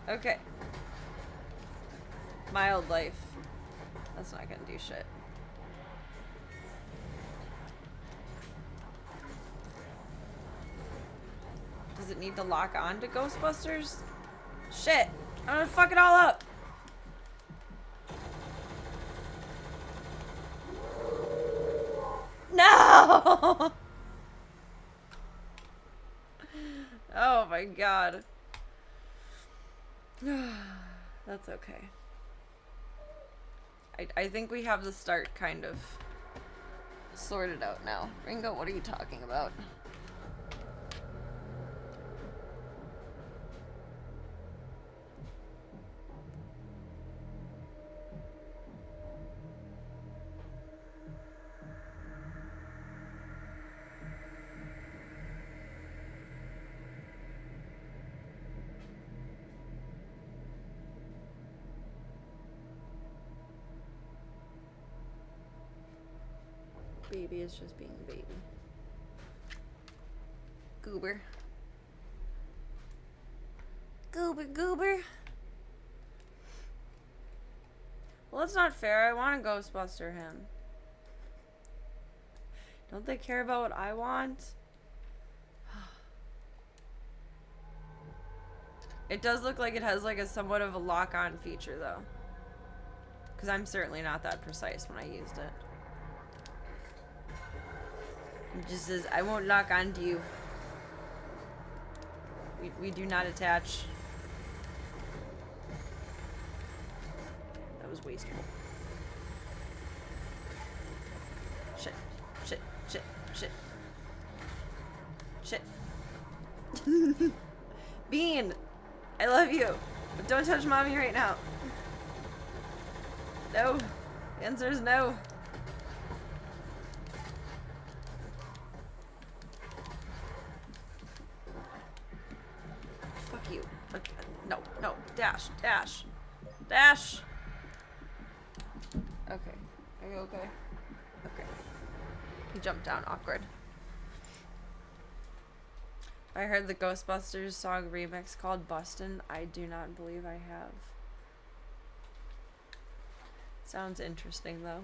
Okay. Mild life. That's not gonna do shit. Does it need to lock on to Ghostbusters? Shit! I'm gonna fuck it all up! No! Oh my god. That's okay. I think we have the start kind of sorted out now. Ringo, what are you talking about? Baby is just being a baby. Goober. Goober, goober. Well, that's not fair. I want to Ghostbuster him. Don't they care about what I want? It does look like it has like a somewhat of a lock-on feature though. Because I'm certainly not that precise when I used it. It just says, I won't lock onto you. We do not attach. That was wasteful. Shit. Shit. Shit. Shit. Shit. Bean! I love you. But don't touch mommy right now. No. The answer is no. Fuck you. No, no. Dash. Dash. Dash. Okay. Are you okay? Okay. He jumped down. Awkward. I heard the Ghostbusters song remix called Bustin'. I do not believe I have. Sounds interesting though.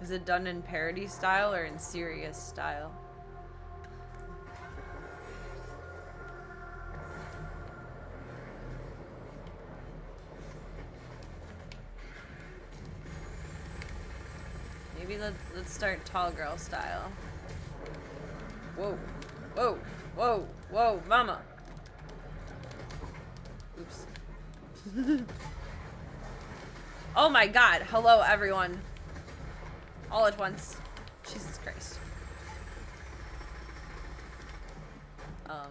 Is it done in parody style or in serious style? Maybe let's start tall girl style. Whoa, whoa, whoa, whoa, mama. Oops. Oh my god, hello everyone. All at once. Jesus Christ. Oh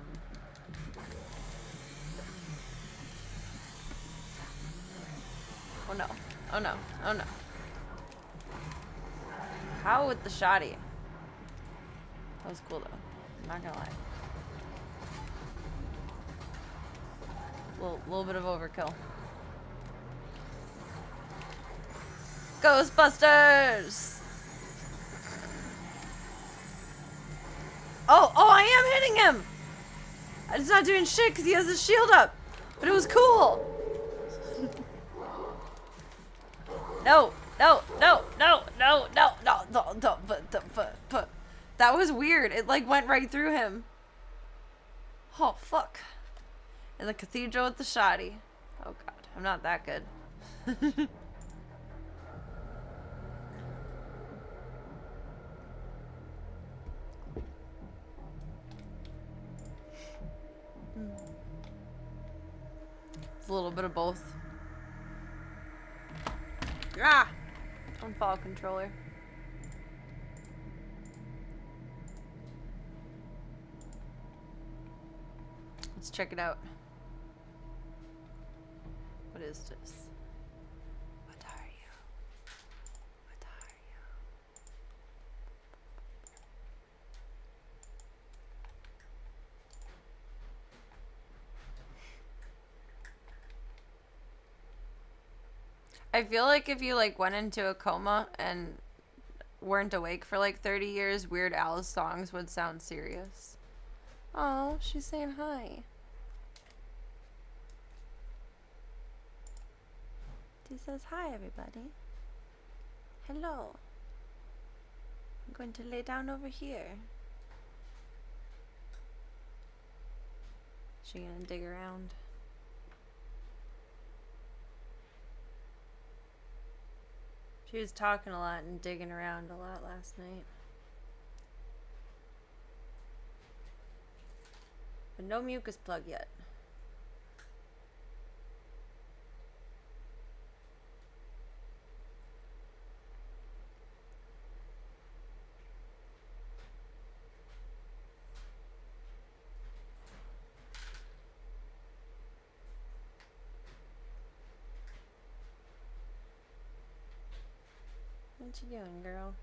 no, oh no, oh no. How with the shoddy? That was cool though. I'm not gonna lie. Little bit of overkill. Ghostbusters! Oh, I am hitting him! It's not doing shit because he has his shield up. But it was cool. No. But that was weird. It like went right through him. Oh fuck. In the cathedral with the shoddy. Oh god, I'm not that good. It's a little bit of both. Ah! Don't fall, controller. Let's check it out. What is this? What are you? What are you? I feel like if you like went into a coma and weren't awake for like 30 years, Weird Al's songs would sound serious. Oh, she's saying hi. She says hi, everybody. Hello. I'm going to lay down over here. She gonna dig around? She was talking a lot and digging around a lot last night. But no mucus plug yet. What you doing, girl?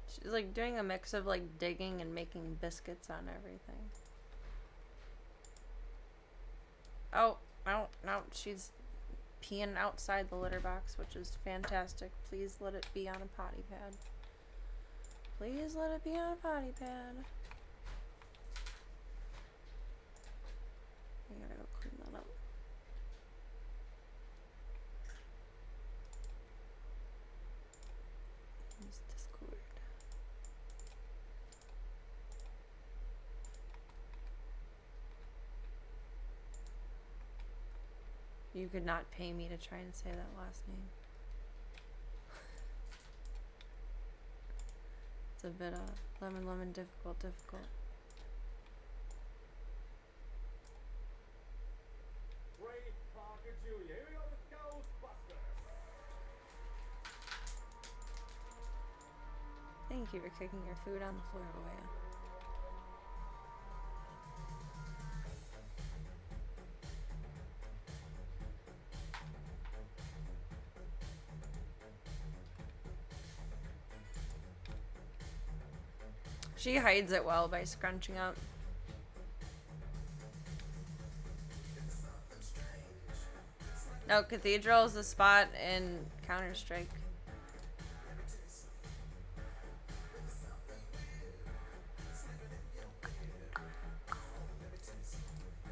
She's like doing a mix of like digging and making biscuits on everything. Oh, no, she's peeing outside the litter box, which is fantastic. Please let it be on a potty pad. Please let it be on a potty pad. I gotta go clean that up. Use Discord. You could not pay me to try and say that last name. It's a bit lemon difficult. Thank you for kicking your food on the floor, Leia. She hides it well by scrunching up. No, Cathedral is the spot in Counter-Strike.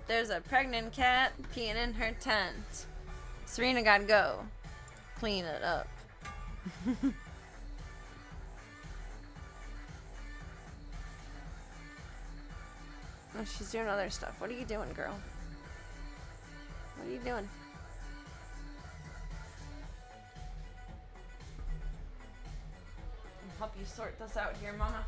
There's a pregnant cat peeing in her tent. Serena gotta go. Clean it up. Oh, she's doing other stuff. What are you doing, girl? What are you doing? I'll help you sort this out here, Mama.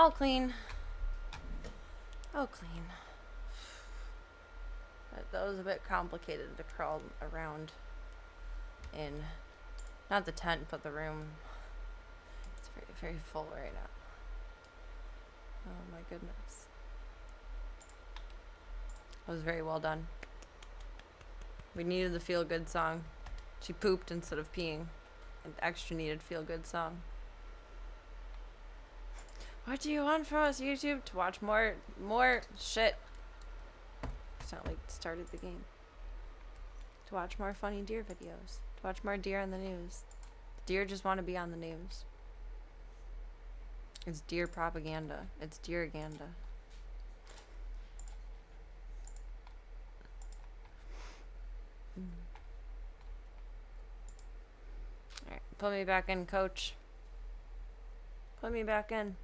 All clean. Oh, clean. That was a bit complicated to crawl around in. Not the tent, but the room. It's very, very full right now. Oh my goodness. That was very well done. We needed the feel-good song. She pooped instead of peeing. An extra needed feel-good song. What do you want from us, YouTube? To watch more shit. It's not like started the game. To watch more funny deer videos. To watch more deer on the news. Deer just want to be on the news. It's deer propaganda. It's deeraganda. Alright, put me back in, coach. Put me back in.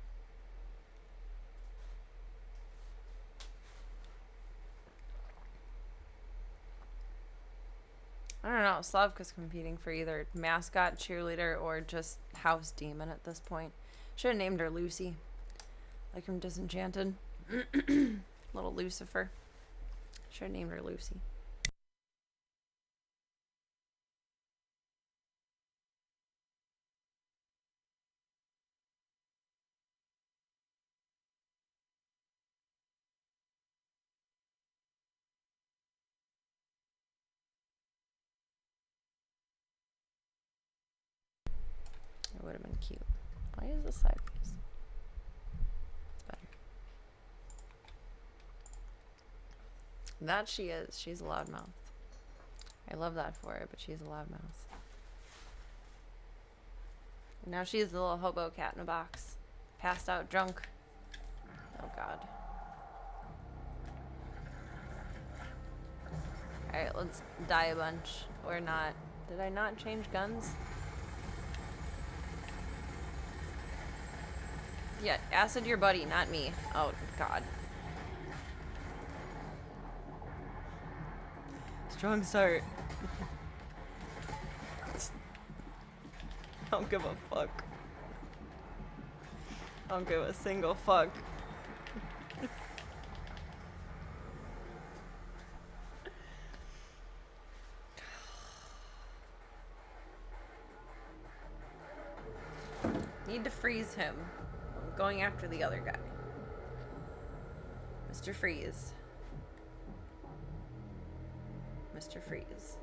I don't know. Slavka's competing for either mascot, cheerleader, or just house demon at this point. Should have named her Lucy. Like from Disenchanted. Little Lucifer. Should have named her Lucy. It would have been cute. Why is this sideways? It's better. That she is. She's a loudmouth. I love that for her, but she's a loudmouth. And now she's the little hobo cat in a box. Passed out drunk. Oh god. Alright, let's die a bunch. Or not. Did I not change guns? Yeah, acid your buddy, not me. Oh, God. Strong start. Don't give a fuck. Don't give a single fuck. Need to freeze him. I'm going after the other guy. Mr. Freeze. Mr. Freeze.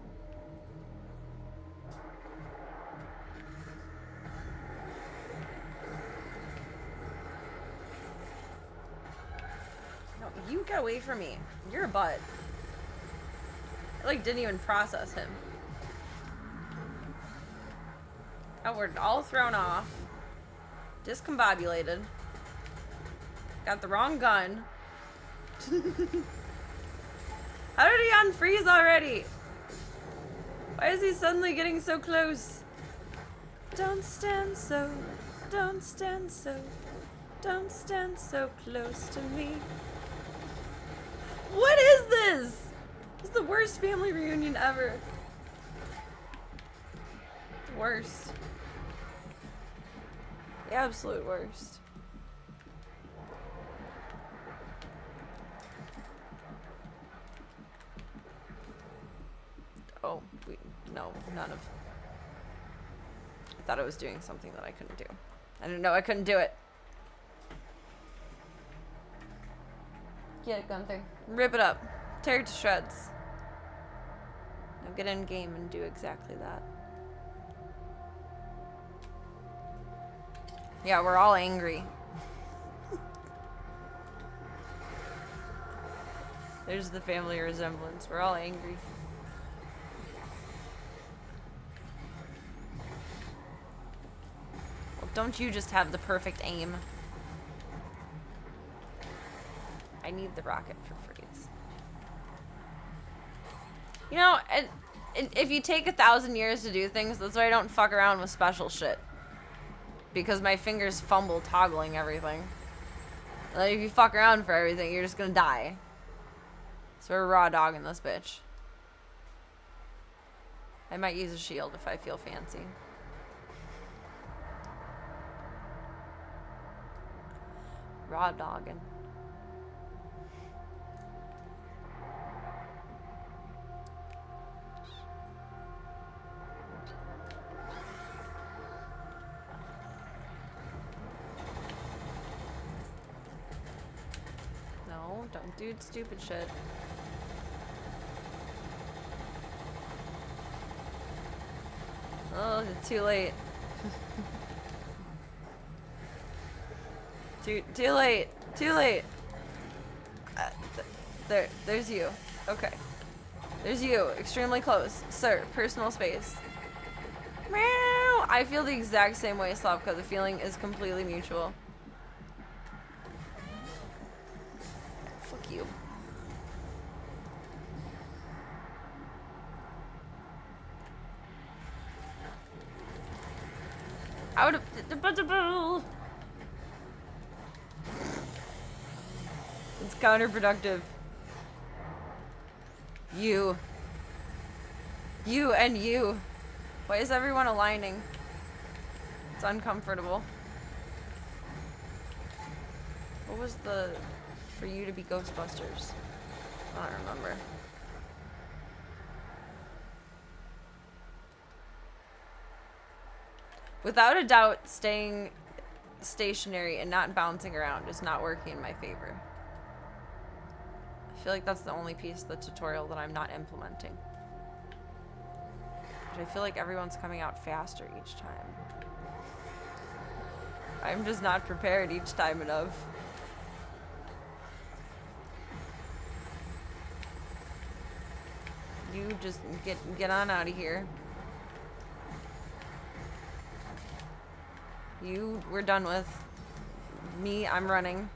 No, you get away from me. You're a butt. I like didn't even process him. Oh, we're all thrown off. Discombobulated. Got the wrong gun. How did he unfreeze already? Why is he suddenly getting so close? Don't stand so, don't stand so, don't stand so close to me. What is this? This is the worst family reunion ever. Worst. The absolute worst. Oh, no, none of. I thought I was doing something that I couldn't do. I didn't know I couldn't do it. Get it, Gunther. Rip it up. Tear it to shreds. Now get in game and do exactly that. Yeah, we're all angry. There's the family resemblance. We're all angry. Well, don't you just have the perfect aim? I need the rocket for freeze. You know, if you take 1,000 years to do things, that's why I don't fuck around with special shit. Because my fingers fumble toggling everything. Like, if you fuck around for everything, you're just gonna die. So we're raw dogging this bitch. I might use a shield if I feel fancy. raw dogging. No, don't do stupid shit. Oh, it's too late. Too late. Too late. There's you. Okay. There's you. Extremely close. Sir, personal space. Meow. I feel the exact same way, Slavka. The feeling is completely mutual. Fuck you. Out of it's counterproductive. You and you. Why is everyone aligning? It's uncomfortable. What was the for you to be Ghostbusters? I don't remember. Without a doubt, staying stationary and not bouncing around is not working in my favor. I feel like that's the only piece of the tutorial that I'm not implementing. But I feel like everyone's coming out faster each time. I'm just not prepared each time enough. You just get on out of here. You, we're done with. Me, I'm running.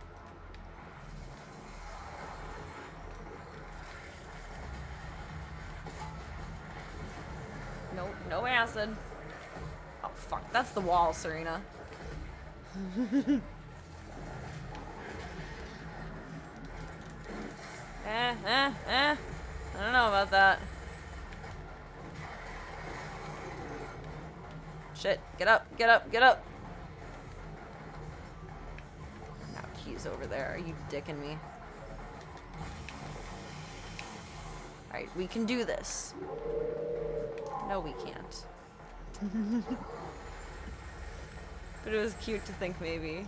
Nope, no acid. Oh fuck, that's the wall, Serena. I don't know about that. Shit, get up, get up, get up. Now he's over there. Are you dicking me? Alright, we can do this. No, we can't. But it was cute to think maybe.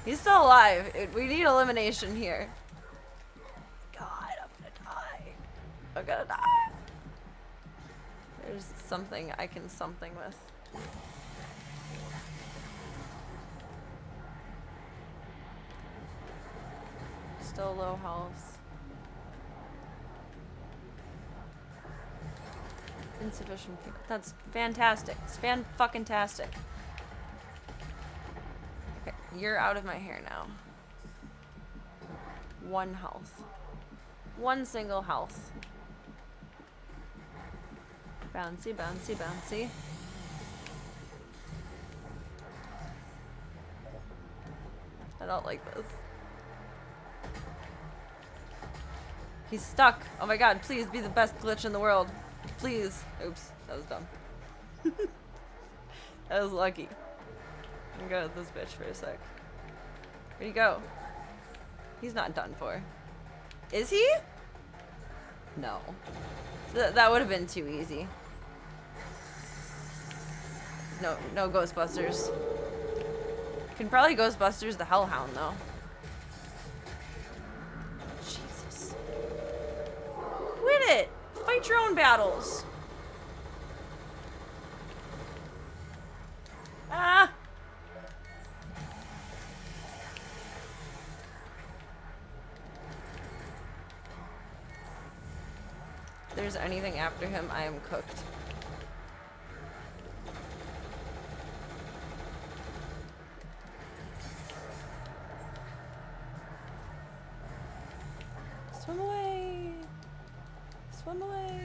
He's still alive. We need elimination here. God, I'm gonna die. I'm gonna die. There's something I can something with. Still low health. Insufficient. That's fantastic. It's fan-fucking-tastic. Okay, you're out of my hair now. 1 health. 1 single health. Bouncy, bouncy, bouncy. I don't like this. He's stuck. Oh my god, please be the best glitch in the world. Please. Oops, that was dumb. That was lucky. I'm gonna go with this bitch for a sec. Where'd he go? He's not done for. Is he? No. That would have been too easy. No Ghostbusters. Can probably Ghostbusters the Hellhound though. Jesus. Quit it! Fight your own battles. Ah! If there's anything after him, I am cooked. Swim away! Swim away!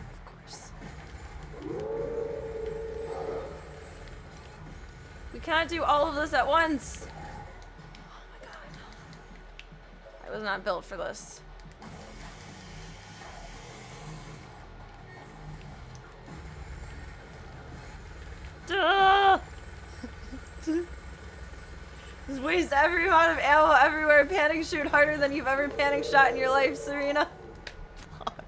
Of course. We cannot do all of this at once! Oh my god. was not built for this. Duh! Just waste every amount of ammo everywhere. Panic shoot harder than you've ever panic shot in your life, Serena. Fuck.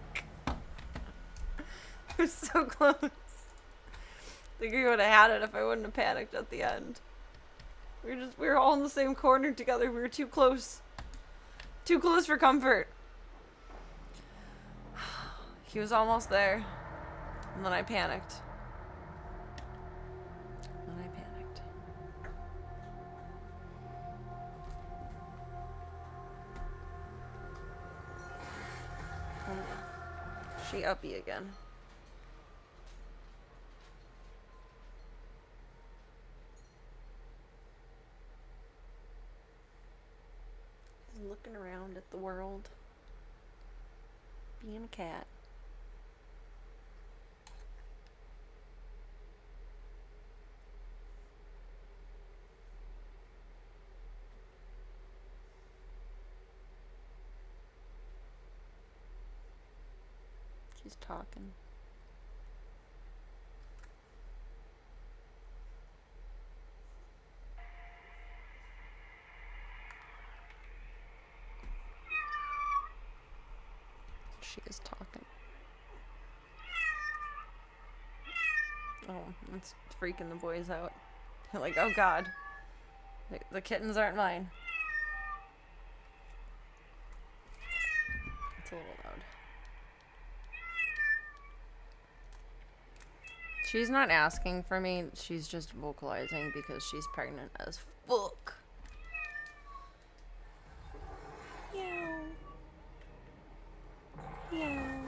We're so close. I think we would have had it if I wouldn't have panicked at the end. We were all in the same corner together. We were too close. Too close for comfort. He was almost there. And then I panicked. She uppy again. He's looking around at the world. Being a cat. She's talking. She is talking. Oh, it's freaking the boys out. They're like, oh god. The kittens aren't mine. It's a little loud. She's not asking for me, she's just vocalizing because she's pregnant as fuck. Meow. Meow.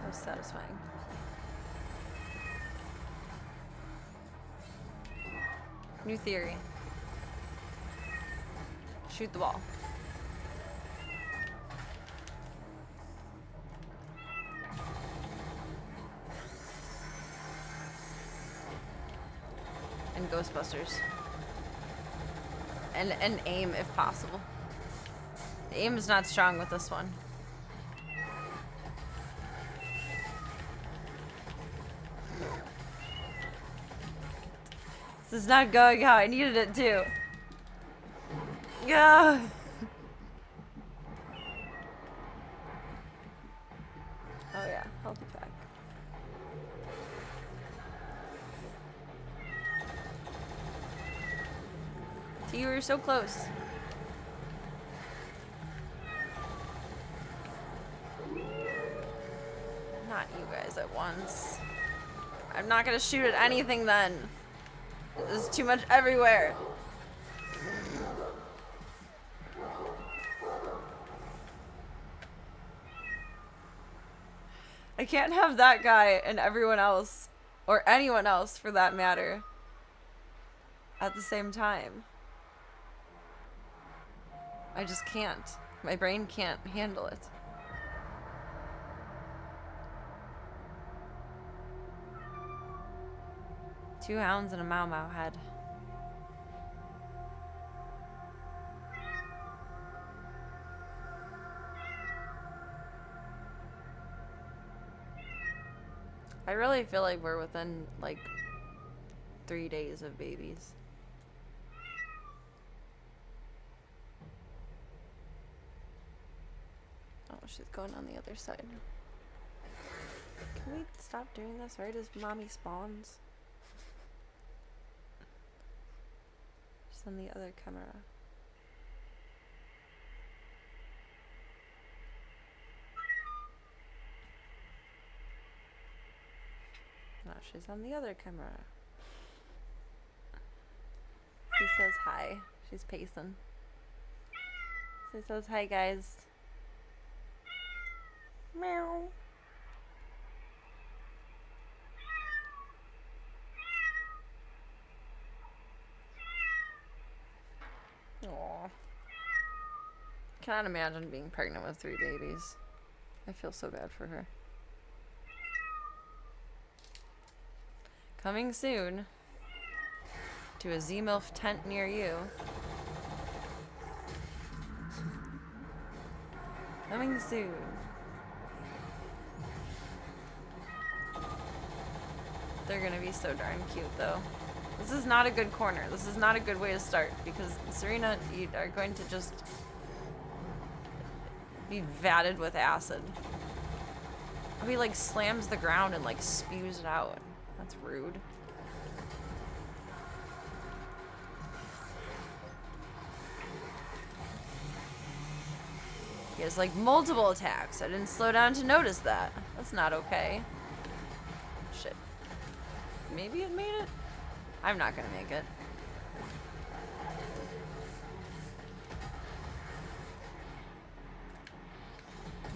That was satisfying. New theory. Shoot the ball. And Ghostbusters. And aim if possible. The aim is not strong with this one. This is not going how I needed it to. Yeah. Oh yeah, healthy pack. You were so close. Not you guys at once. I'm not gonna shoot at anything then. There's too much everywhere. I can't have that guy and everyone else, or anyone else for that matter, at the same time. I just can't. My brain can't handle it. Two hounds and a Mau Mau head. I really feel like we're within like 3 days of babies. Oh, she's going on the other side. Can we stop doing this right as mommy spawns? She's on the other camera. No, she's on the other camera. She says hi. She's pacing. She says hi, guys. Meow. Aww. Cannot imagine being pregnant with 3 babies. I feel so bad for her. Coming soon to a Z-MILF tent near you. Coming soon. They're gonna be so darn cute, though. This is not a good corner. This is not a good way to start, because Serena, you are going to just be vatted with acid. Oh, he like slams the ground and like spews it out. That's rude. He has like multiple attacks. I didn't slow down to notice that. That's not okay. Shit. Maybe it made it? I'm not gonna make it.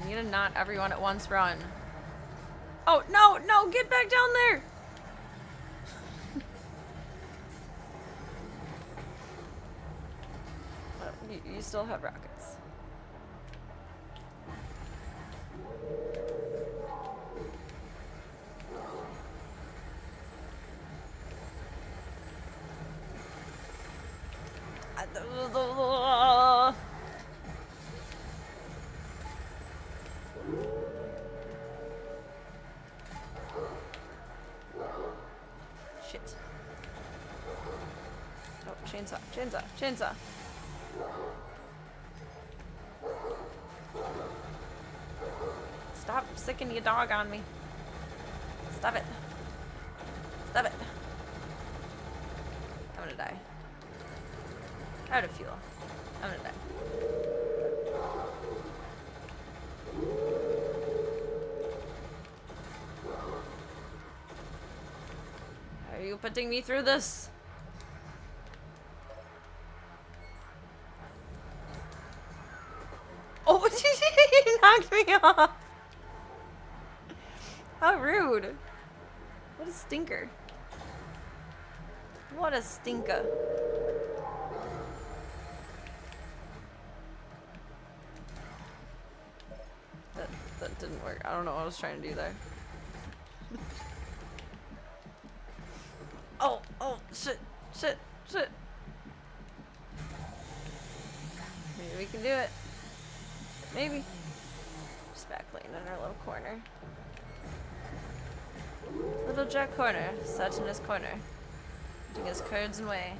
You need to not everyone at once run. Oh, no, no, get back down there! You still have rockets. Shit. Oh, chainsaw, chainsaw, chainsaw. Stop sicking your dog on me. Stop it. Stop it. I'm gonna die. Out of fuel. I'm gonna die. Are you putting me through this? Oh, he knocked me off. How rude. What a stinker. What a stinker. That didn't work. I don't know what I was trying to do there. Oh, shit, shit, shit. Maybe we can do it. Maybe. Just backplane in our little corner. Little Jack corner, sat in his corner, putting his cards away.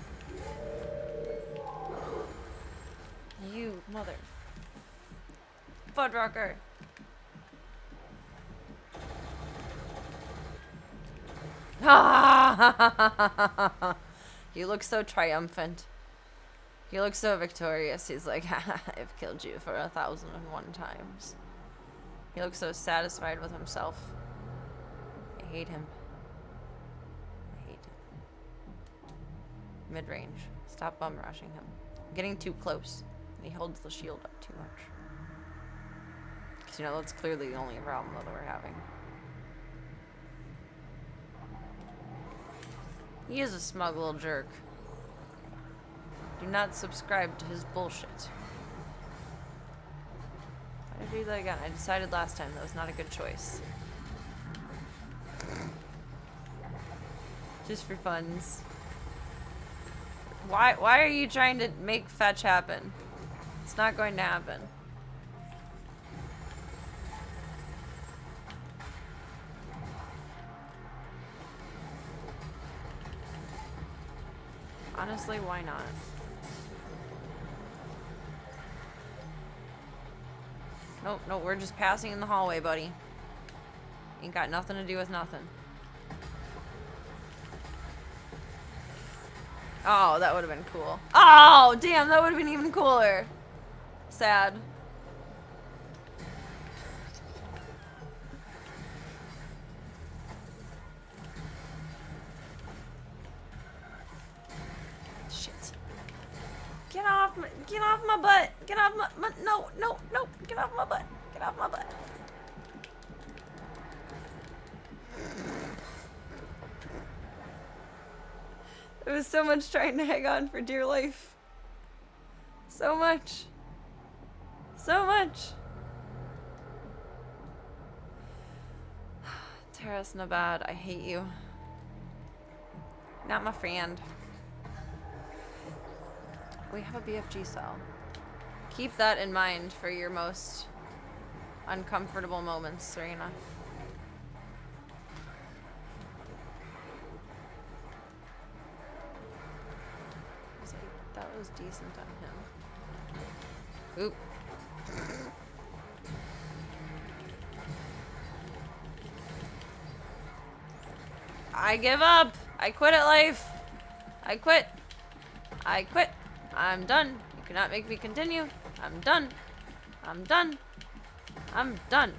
You mother Fudrocker. You look so triumphant. You look so victorious. He's like, I've killed you for 1,001 times. He looks so satisfied with himself. I hate him. I hate him. Mid-range. Stop bum rushing him. Getting too close. And he holds the shield up too much. Because, you know, that's clearly the only problem that we're having. He is a smug little jerk. Do not subscribe to his bullshit. Why did I do that again? I decided last time that was not a good choice. Just for funs. Why are you trying to make fetch happen? It's not going to happen. Honestly, why not? Nope, no, we're just passing in the hallway, buddy. Ain't got nothing to do with nothing. Oh, that would have been cool. Oh, damn, that would have been even cooler. Sad. Shit. Get off my butt. Get off my no, get off my butt. Get off my butt. It was so much trying to hang on for dear life. So much. So much. Terrace Nabad, I hate you. Not my friend. We have a BFG cell. Keep that in mind for your most uncomfortable moments, Serena. That was decent on him. Oop. I give up. I quit at life. I quit. I quit. I'm done. You cannot make me continue. I'm done. I'm done. I'm done.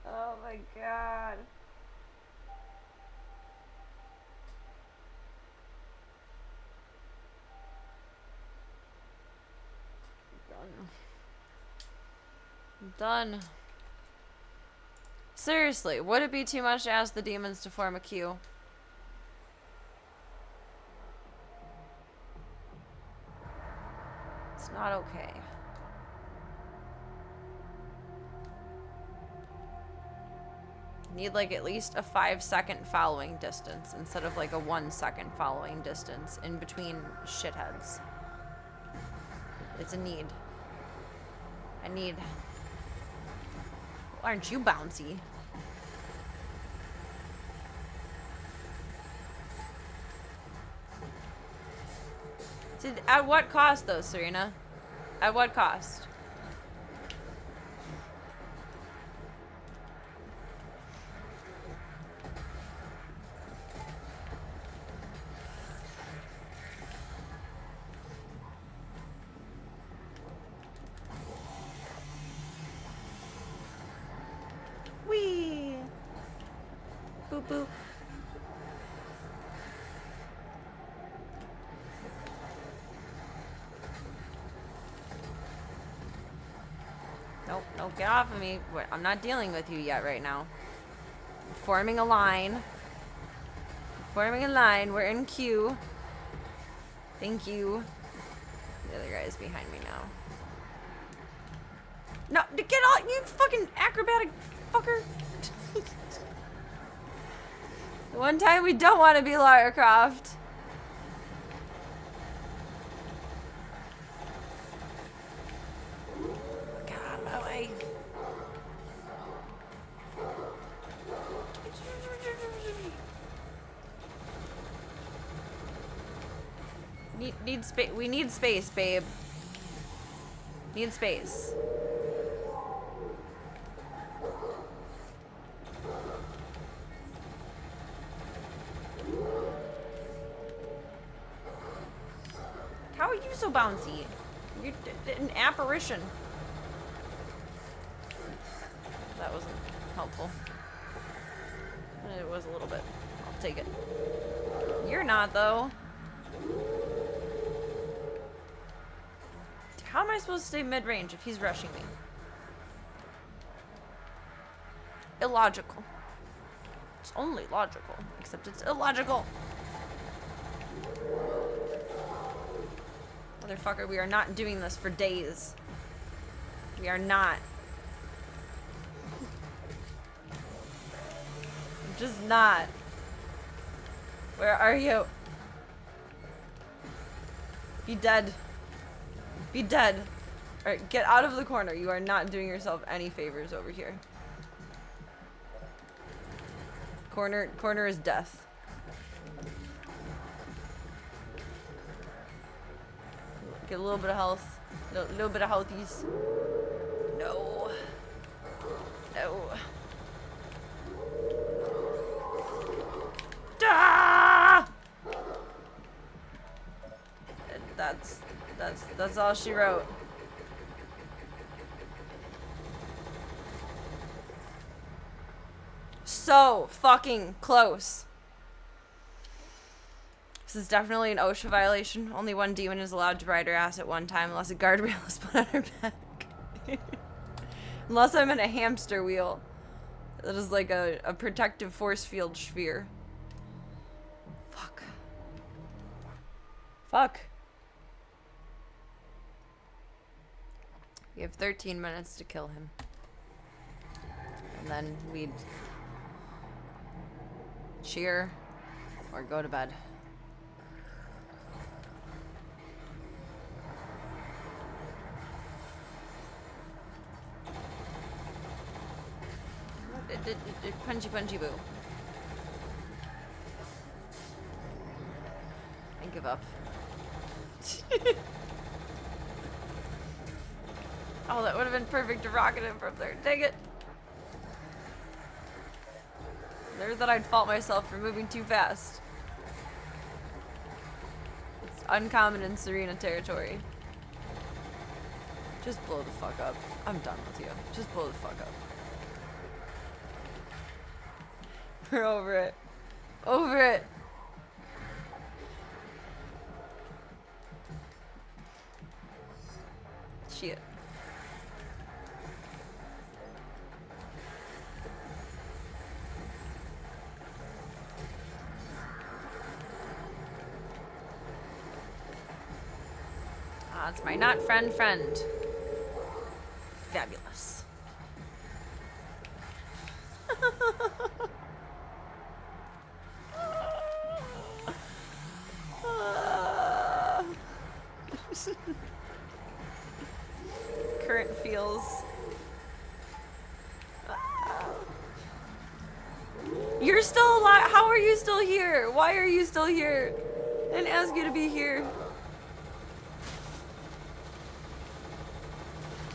Oh my god. I'm done. Seriously, would it be too much to ask the demons to form a queue? It's not okay. Need like at least a 5-second following distance instead of like a 1-second following distance in between shitheads. It's a need. I need. Aren't you bouncy? At what cost though, Serena? At what cost? Whee! Boop boop. Nope, nope, get off of me. I'm not dealing with you yet right now. Forming a line. Forming a line. We're in queue. Thank you. The other guy's behind me now. No, get off, you fucking acrobatic fucker. The one time we don't want to be Lara Croft. Get out of my way. Need space. We need space, babe. Need space. How are you so bouncy? You're an apparition. That wasn't helpful. It was a little bit. I'll take it. You're not, though. How am I supposed to stay mid-range if he's rushing me? Illogical. It's only logical, except it's illogical. Motherfucker, we are not doing this for days. We are not. I'm just not. Where are you? Be dead. Be dead. Alright, get out of the corner. You are not doing yourself any favors over here. Corner is death. Get a little bit of health. A little bit of healthies. No. No. Ah! That's all she wrote. So fucking close. This is definitely an OSHA violation. Only one demon is allowed to ride her ass at one time unless a guardrail is put on her back. Unless I'm in a hamster wheel. That is like a protective force field sphere. Fuck. Fuck. We have 13 minutes to kill him. And then we'd cheer or go to bed. Punchy punchy boo. I give up. Oh, that would have been perfect to rocket him from there. Dang it. Never thought I'd fault myself for moving too fast. It's uncommon in Serena territory. Just blow the fuck up. I'm done with you. Just blow the fuck up. We're over it. Over it. Shit. Ah, it's my not friend. Fabulous. Current feels. You're still alive. How are you still here? Why are you still here? I didn't ask you to be here.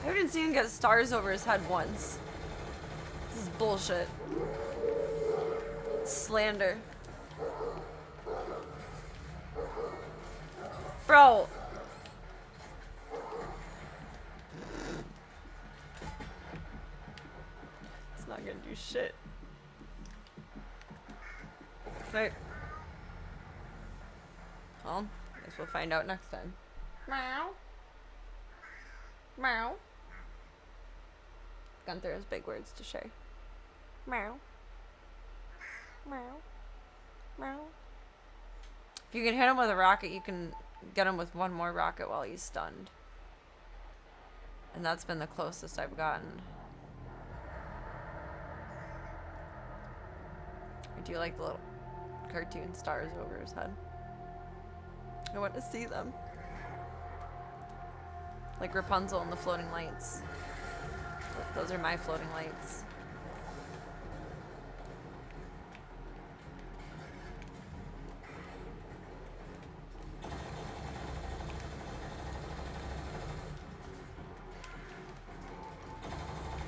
I haven't seen him get stars over his head once. This is bullshit. Slander. Bro. It's not gonna do shit. Right. Well, I guess we'll find out next time. Meow. Meow. Gunther has big words to share. Meow. Meow. Meow. If you can hit him with a rocket, you can get him with one more rocket while he's stunned. And that's been the closest I've gotten. I do like the little cartoon stars over his head. I want to see them. Like Rapunzel and the floating lights. Those are my floating lights.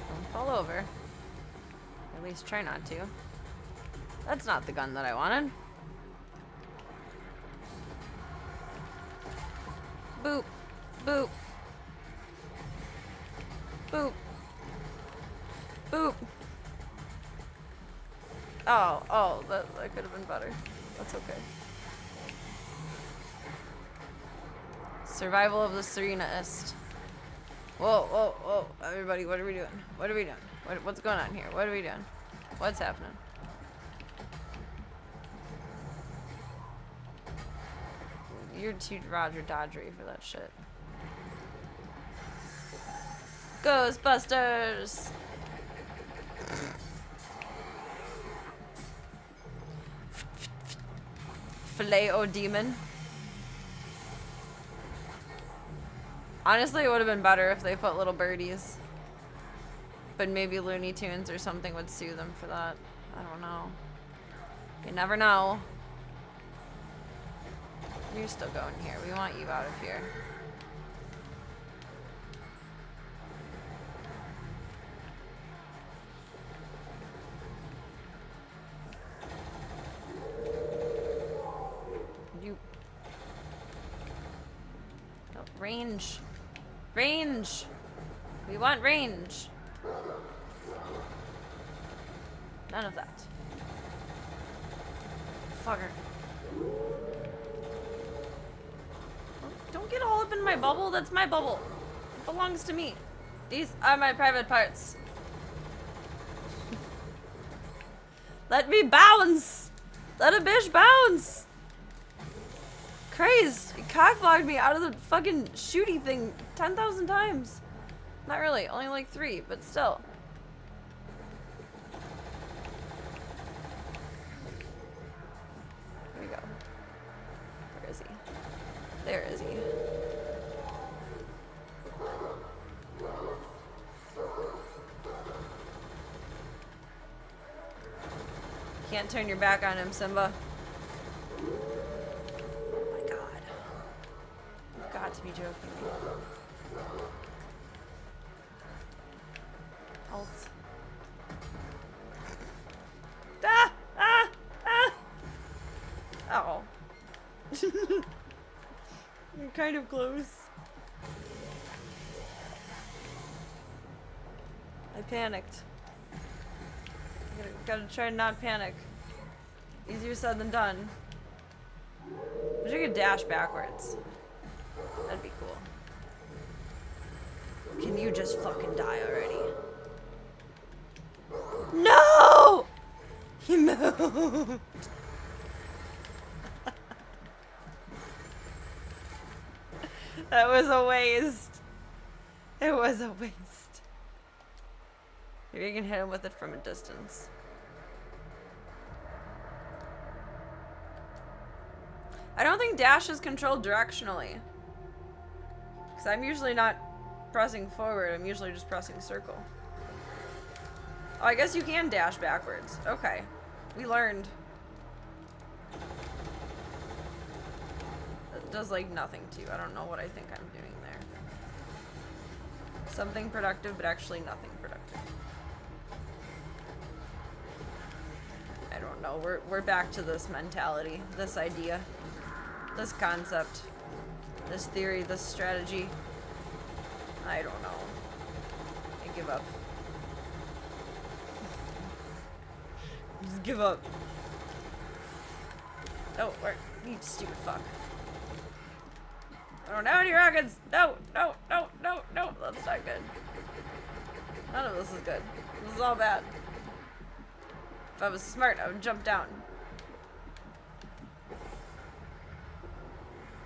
Don't fall over. At least try not to. That's not the gun that I wanted. Boop. Boop. Boop. Boop. Oh, that could have been better. That's okay. Survival of the Serenaist. Whoa. Everybody, what are we doing? What are we doing? What's going on here? What are we doing? What's happening? You're too Roger Dodgery for that shit. Ghostbusters! Filet-o demon. Honestly, it would have been better if they put little birdies. But maybe Looney Tunes or something would sue them for that. I don't know. You never know. You're still going here. We want you out of here. You... Oh, range. Range! We want range. None of that. Fucker. Don't get all up in my bubble. That's my bubble. It belongs to me. These are my private parts. Let me bounce. Let a bitch bounce. Crazed. It cockblocked me out of the fucking shooty thing 10,000 times. Not really. Only like 3, but still. There we go. Where is he? There is he. Can't turn your back on him, Simba. Oh my god. You've got to be joking me. Health. Ah! Ah! Ah! Oh. You're kind of close. I panicked. Gotta try to not panic. Easier said than done. Wish I could dash backwards. That'd be cool. Can you just fucking die already? No! He moved. That was a waste. It was a waste. Maybe I can hit him with it from a distance. I don't think dash is controlled directionally. Because I'm usually not pressing forward, I'm usually just pressing circle. Oh, I guess you can dash backwards. Okay. We learned. That does like nothing to you. I don't know what I think I'm doing there. Something productive, but actually nothing productive. I don't know. We're back to this mentality, this idea, this concept, this theory, this strategy. I don't know. I give up. Just give up. No, where? You stupid fuck. Oh, now any rockets! No, no, no, no, no. That's not good. None of this is good. This is all bad. If I was smart, I would jump down.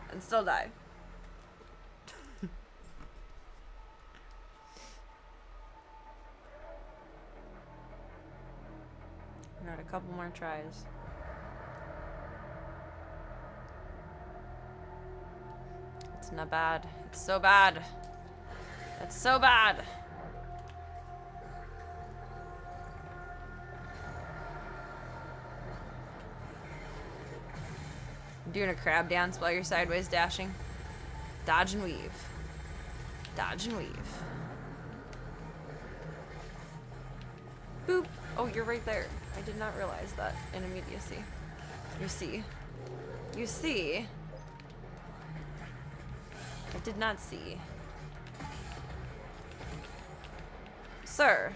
And still die. We got a couple more tries. It's not bad. It's so bad. It's so bad. Doing a crab dance while you're sideways dashing. Dodge and weave. Dodge and weave. Boop. Oh, you're right there. I did not realize that in immediacy. You see. You see. I did not see. Sir.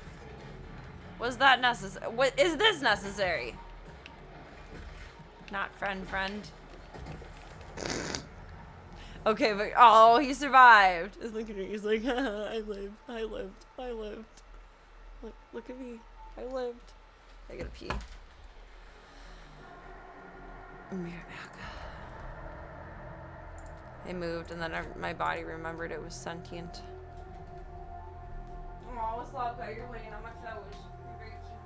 Was that necessary? What is this necessary? Not friend. Okay, but oh, he survived. He's looking at me. He's like, I lived. Look at me. I lived. I gotta pee. I'll be right back. They moved, and then my body remembered it was sentient. Oh, what's up, guy? You're laying on my couch. You're very cute.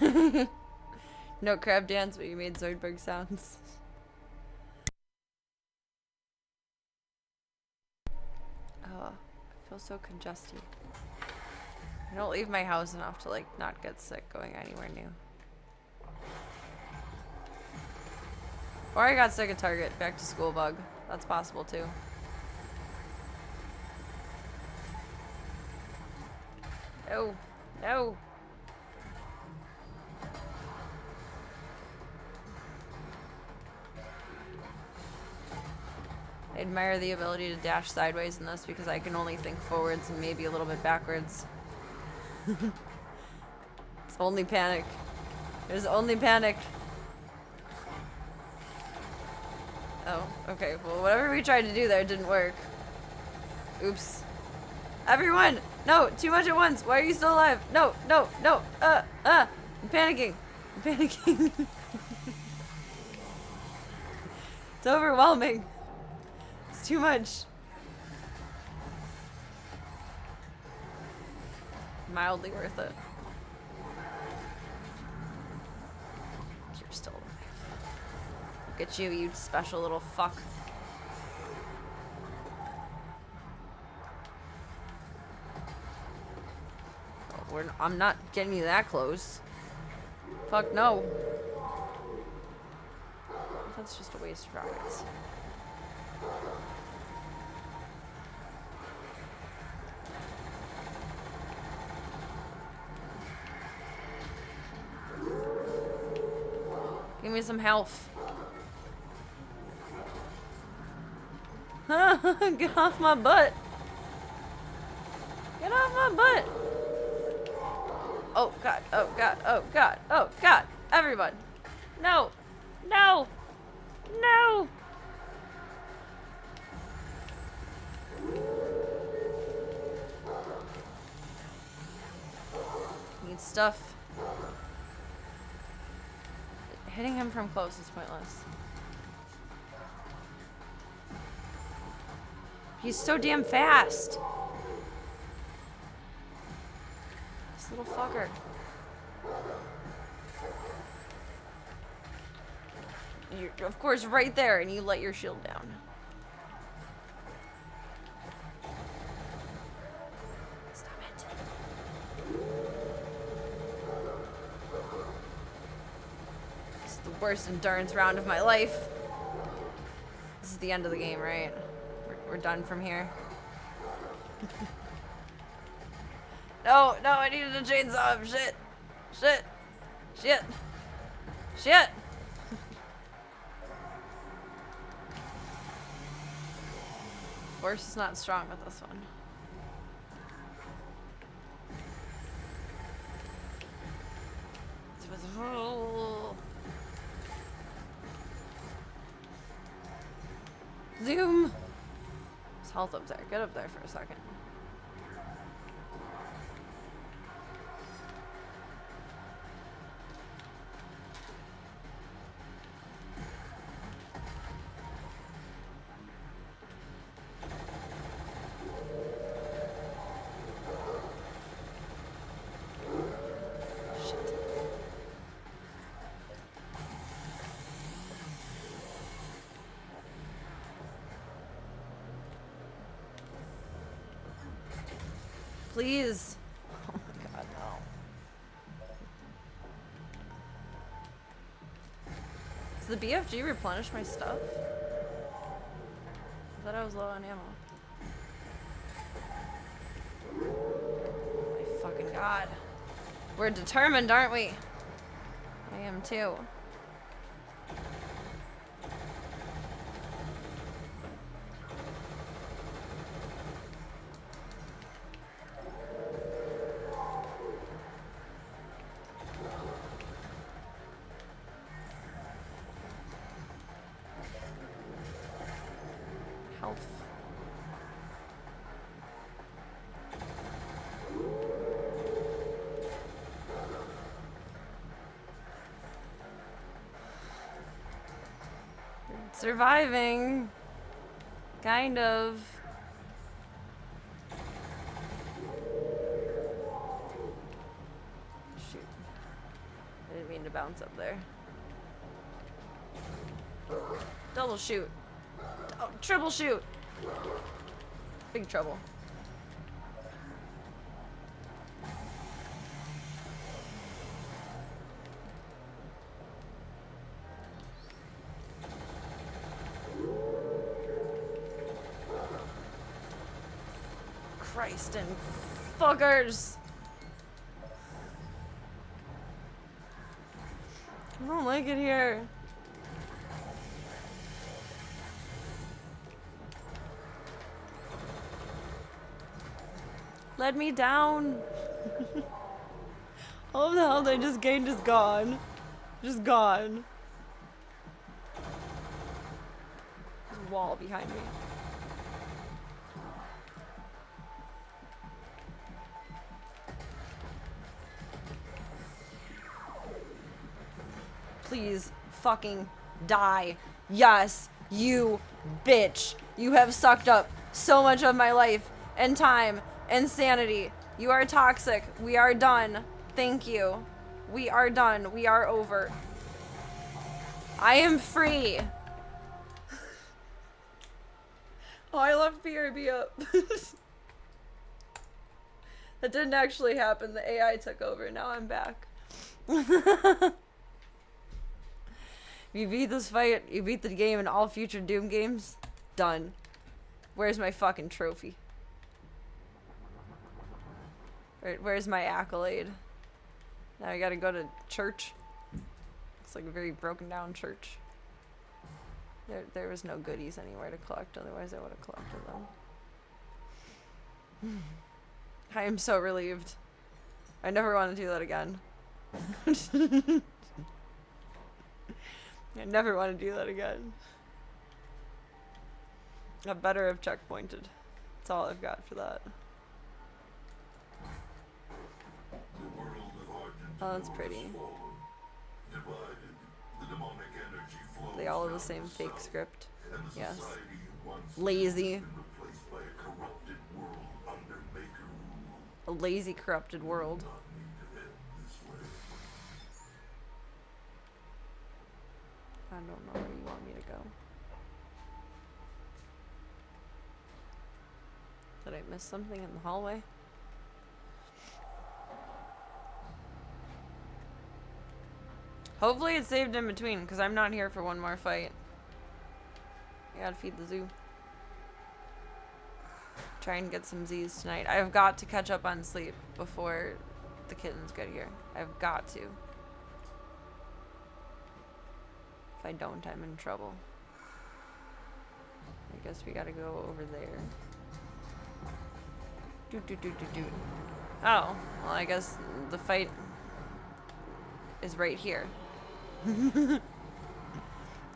No crab dance, but you made Zoidberg sounds. Oh, I feel so congested. I don't leave my house enough to like not get sick going anywhere new. Or I got sick at Target, back to school bug. That's possible too. No, no. I admire the ability to dash sideways in this because I can only think forwards and maybe a little bit backwards. It's only panic. There's only panic. Oh, okay. Well, whatever we tried to do there didn't work. Oops. Everyone! No! Too much at once! Why are you still alive? No! No! No! I'm panicking! I'm panicking! It's overwhelming! It's too much. Mildly worth it. You're still alive. Look at you, you special little fuck. Oh, I'm not getting you that close. Fuck no. That's just a waste of rockets. Give me some health. Get off my butt. Get off my butt. Oh god, oh god, oh god, oh god. Everyone. No. No. No. Need stuff. Hitting him from close is pointless. He's so damn fast. This little fucker. You're, of course, right there, and you let your shield down. Stop it. This is the worst endurance round of my life. This is the end of the game, right? We're done from here. No, no, I needed a chainsaw. Shit. Shit. Shit. Shit. Force is not strong with this one. Zoom. There's health up there. Get up there for a second. Please. Oh my god, no. Does the BFG replenish my stuff? I thought I was low on ammo. My fucking god. We're determined, aren't we? I am too. Surviving. Kind of. Shoot. to bounce up there. Double shoot. Oh, triple shoot. Big trouble. Christ and fuckers. I don't like it here. Let me down. All of the health I just gained is gone. Just gone. There's a wall behind me. Please fucking die. Yes, you bitch. You have sucked up so much of my life and time and sanity. You are toxic. We are done. Thank you. We are done. We are over. I am free. Oh, I left BRB up. That didn't actually happen. The AI took over. Now I'm back. You beat this fight, you beat the game in all future Doom games, done. Where's my fucking trophy? Where's my accolade? Now I gotta go to church. Looks like a very broken down church. There was no goodies anywhere to collect, otherwise I would have collected them. I am so relieved. I never want to do that again. I never want to do that again. I better have checkpointed. That's all I've got for that. Oh, that's pretty. They all have the same fake script. Yes. Lazy. A lazy, corrupted world. I don't know where you want me to go. Did I miss something in the hallway? Hopefully it's saved in between, because I'm not here for one more fight. I gotta feed the zoo. Try and get some Z's tonight. I've got to catch up on sleep before the kittens get here. I've got to. If I don't, I'm in trouble. I guess we gotta go over there. Oh, well, I guess the fight is right here.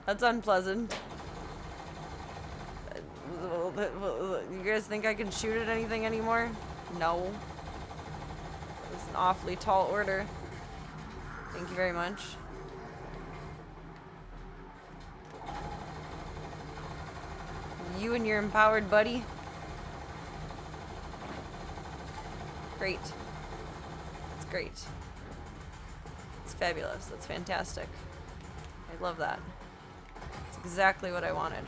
That's unpleasant. You guys think I can shoot at anything anymore? No. It's an awfully tall order. Thank you very much. You and your empowered buddy. Great. It's great. It's fabulous. That's fantastic. I love that. It's exactly what I wanted.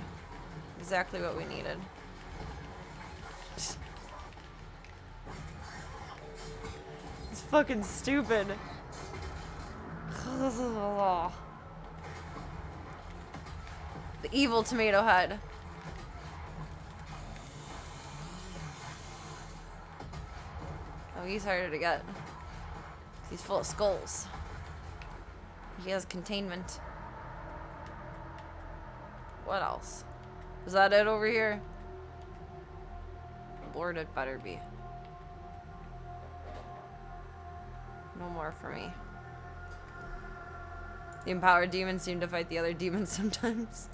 Exactly what we needed. It's fucking stupid. The evil tomato head. Oh, he's harder to get. He's full of skulls. He has containment. What else? Is that it over here? Lord, it better be. No more for me. The empowered demons seem to fight the other demons sometimes.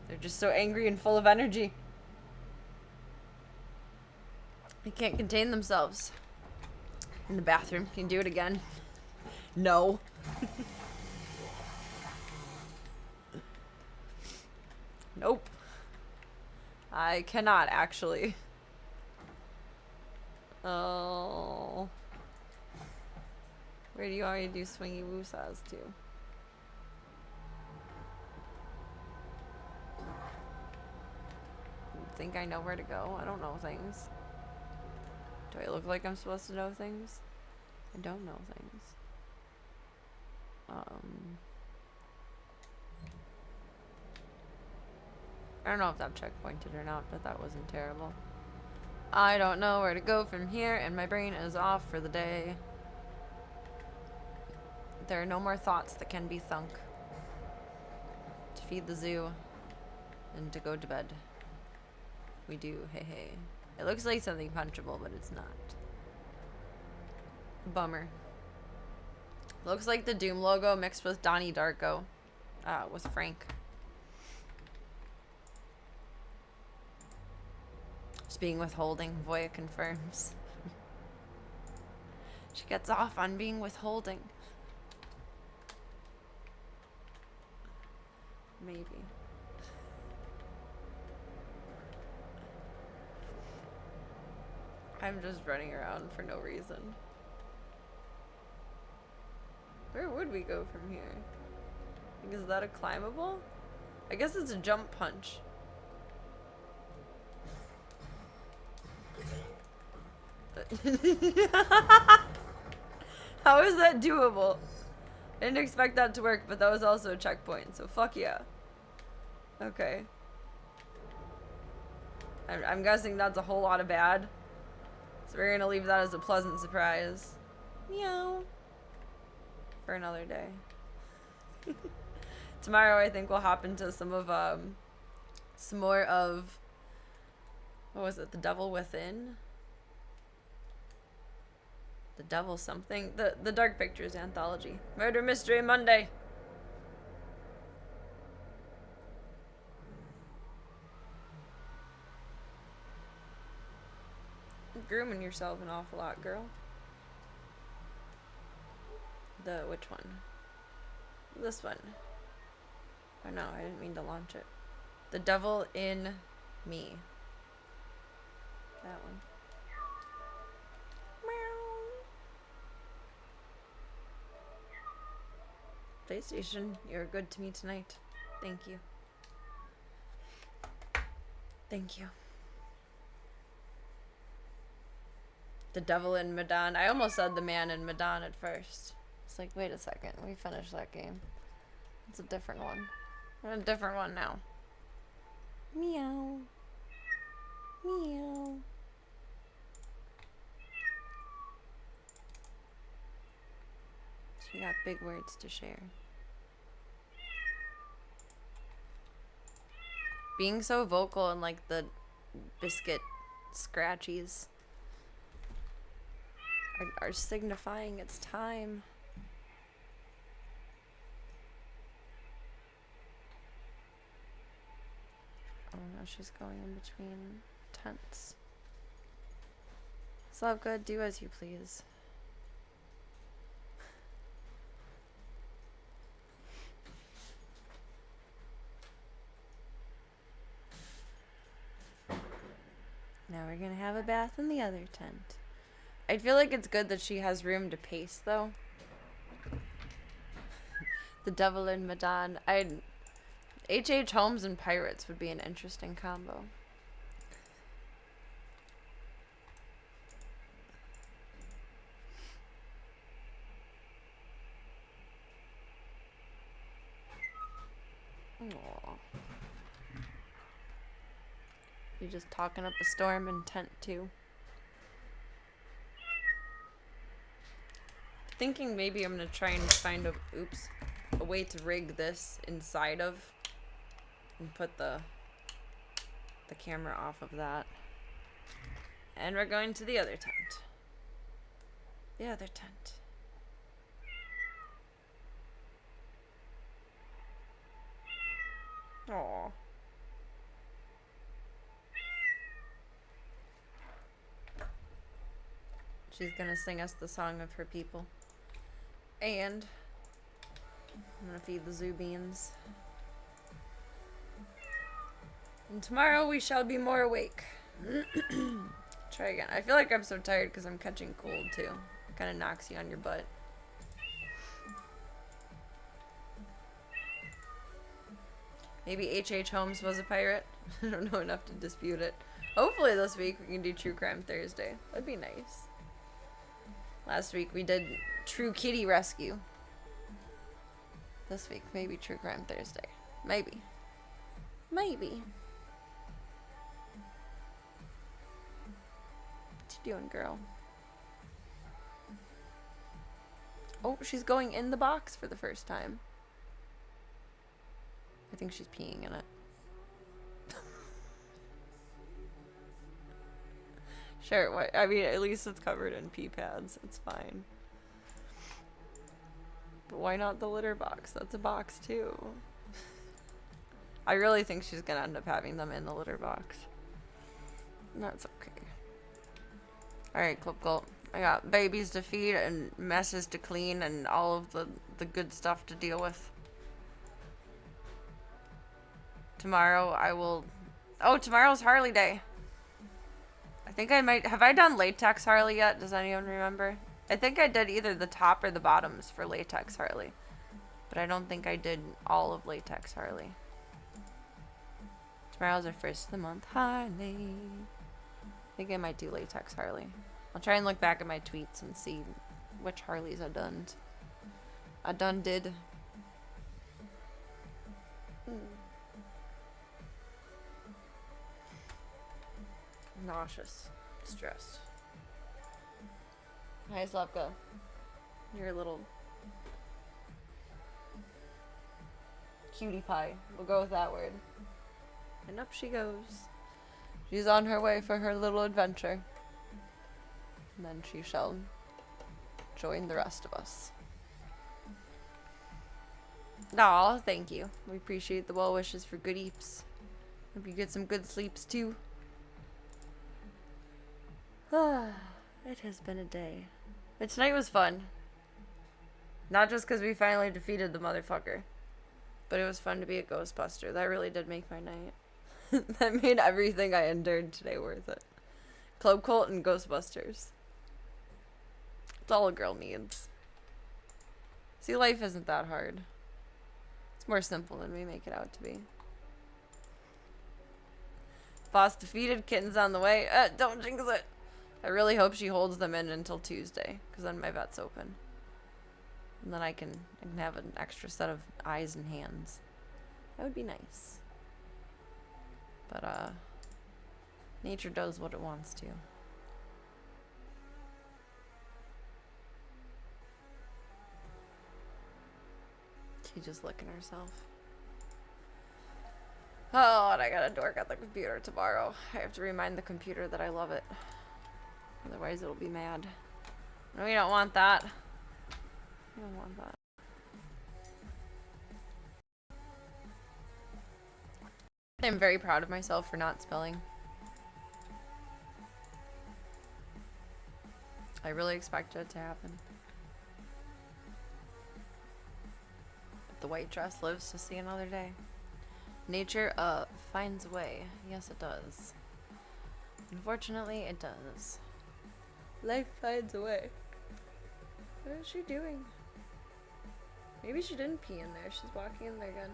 They're just so angry and full of energy. They can't contain themselves. In the bathroom. Can you do it again? No. Nope. I cannot actually. Oh. Where do you already do swingy woosahs to? Think I know where to go? I don't know things. Do I look like I'm supposed to know things? I don't know things. I don't know if that checkpointed or not, but that wasn't terrible. I don't know where to go from here, and my brain is off for the day. There are no more thoughts that can be thunk. To feed the zoo, and to go to bed. We do, hey hey. It looks like something punchable, but it's not. Bummer. Looks like the Doom logo mixed with Donnie Darko. With Frank. Just being withholding, Voya confirms. She gets off on being withholding. Maybe. I'm just running around for no reason. Where would we go from here? Like, is that a climbable? I guess it's a jump punch. How is that doable? I didn't expect that to work, but that was also a checkpoint, so fuck yeah. Okay. I'm guessing that's a whole lot of bad. So we're gonna leave that as a pleasant surprise. Meow. For another day. Tomorrow I think we'll hop into some more of, what was it, The Devil Within? The Devil something? The Dark Pictures anthology. Murder Mystery Monday. Grooming yourself an awful lot, girl. Which one? This one. Oh no, I didn't mean to launch it. The Devil in Me. That one. Meow. PlayStation, you're good to me tonight. Thank you. Thank you. The Devil in Medan. I almost said The Man in Medan at first. It's like, wait a second. We finished that game. It's a different one. We're in a different one now. Meow. Meow. She got big words to share. Being so vocal and like the biscuit scratchies are signifying it's time. Oh no, she's going in between tents. It's all good, do as you please. Now we're gonna have a bath in the other tent. I feel like it's good that she has room to pace, though. The Devil in Medan. H.H. Holmes and pirates would be an interesting combo. Aww. You're just talking up a storm in tent 2. Thinking maybe I'm gonna try and find a way to rig this inside of and put the camera off of that. And we're going to the other tent. The other tent. Aww. She's gonna sing us the song of her people. And I'm gonna feed the zoo beans. And tomorrow we shall be more awake. Try again. I feel like I'm so tired because I'm catching cold too. It kind of knocks you on your butt. Maybe H.H. Holmes was a pirate. I don't know enough to dispute it. Hopefully this week we can do True Crime Thursday. That'd be nice. Last week we did True Kitty Rescue. This week, maybe True Crime Thursday. Maybe. Maybe. What you doing, girl? Oh, she's going in the box for the first time. I think she's peeing in it. Sure, what? I mean, at least it's covered in pee pads. It's fine. But why not the litter box? That's a box too. I really think she's gonna end up having them in the litter box. That's okay. Alright, Clip Gulp. I got babies to feed and messes to clean and all of the good stuff to deal with. Tomorrow I will... Oh, tomorrow's Harley Day. I think I might... Have I done latex Harley yet? Does anyone remember? I think I did either the top or the bottoms for latex Harley. But I don't think I did all of latex Harley. Tomorrow's our first of the month Harley. I think I might do latex Harley. I'll try and look back at my tweets and see which Harleys I done. I done did. Nauseous. Stressed. Hi, Slavka. You're a little cutie pie. We'll go with that word. And up she goes. She's on her way for her little adventure. And then she shall join the rest of us. Aw, thank you. We appreciate the well wishes for good eeps. Hope you get some good sleeps too. Ah, it has been a day. But tonight was fun. Not just because we finally defeated the motherfucker. But it was fun to be a Ghostbuster. That really did make my night. That made everything I endured today worth it. Club Cult and Ghostbusters. It's all a girl needs. See, life isn't that hard. It's more simple than we make it out to be. Boss defeated, kitten's on the way. Don't jinx it. I really hope she holds them in until Tuesday, because then my vet's open. And then I can have an extra set of eyes and hands. That would be nice. But, nature does what it wants to. She's just licking herself. Oh, and I gotta dork at the computer tomorrow. I have to remind the computer that I love it. Otherwise it'll be mad. No, we don't want that. We don't want that. I'm very proud of myself for not spelling. I really expected it to happen. But the white dress lives to see another day. Nature, finds a way. Yes, it does. Unfortunately, it does. Life finds a way. What is she doing? Maybe she didn't pee in there. She's walking in there again.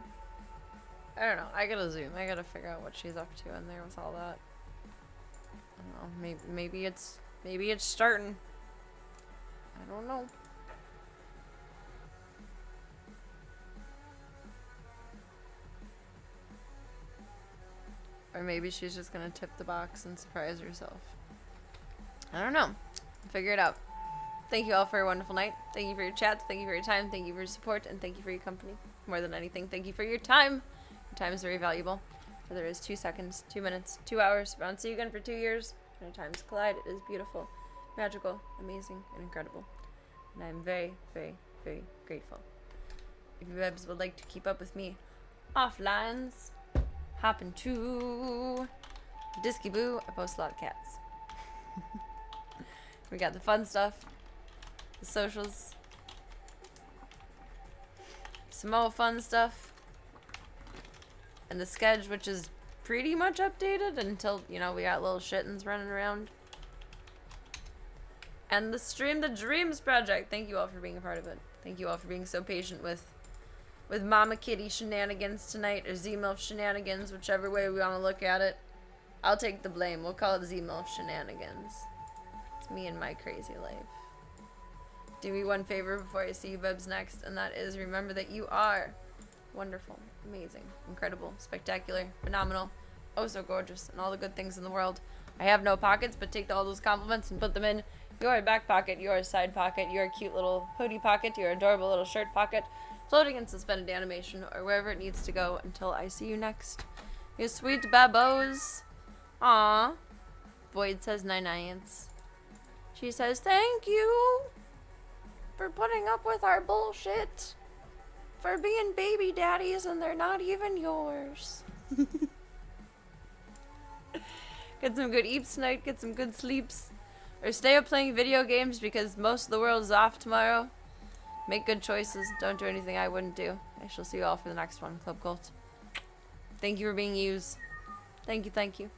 I don't know. I gotta zoom. I gotta figure out what she's up to in there with all that. I don't know. Maybe it's starting. I don't know. Or maybe she's just gonna tip the box and surprise herself. I don't know. Figure it out. Thank you all for a wonderful night. Thank you for your chats. Thank you for your time. Thank you for your support. And thank you for your company. More than anything, thank you for your time. Your time is very valuable. Whether it is 2 seconds, 2 minutes, 2 hours. If I don't see you again for 2 years, when our times collide, it is beautiful, magical, amazing, and incredible. And I am very, very, very grateful. If you webs would like to keep up with me offlines, hop into Disky Boo. I post a lot of cats. We got the fun stuff, the socials, some more fun stuff, and the sketch, which is pretty much updated until, you know, we got little shittins running around. And the Stream the Dreams project. Thank you all for being a part of it. Thank you all for being so patient with with Mama Kitty shenanigans tonight, or Z-MILF shenanigans, whichever way we want to look at it. I'll take the blame. We'll call it Z-MILF shenanigans. It's me and my crazy life. Do me one favor before I see you bubs next, and that is remember that you are wonderful, amazing, incredible, spectacular, phenomenal, oh so gorgeous, and all the good things in the world. I have no pockets, but take all those compliments and put them in your back pocket, your side pocket, your cute little hoodie pocket, your adorable little shirt pocket, floating in suspended animation, or wherever it needs to go until I see you next. You sweet babos. Aww. Void says 9 nines. She says, thank you for putting up with our bullshit. For being baby daddies and they're not even yours. Get some good eats tonight, get some good sleeps. Or stay up playing video games because most of the world is off tomorrow. Make good choices. Don't do anything I wouldn't do. I shall see you all for the next one. Club Cult. Thank you for being used. Thank you, thank you.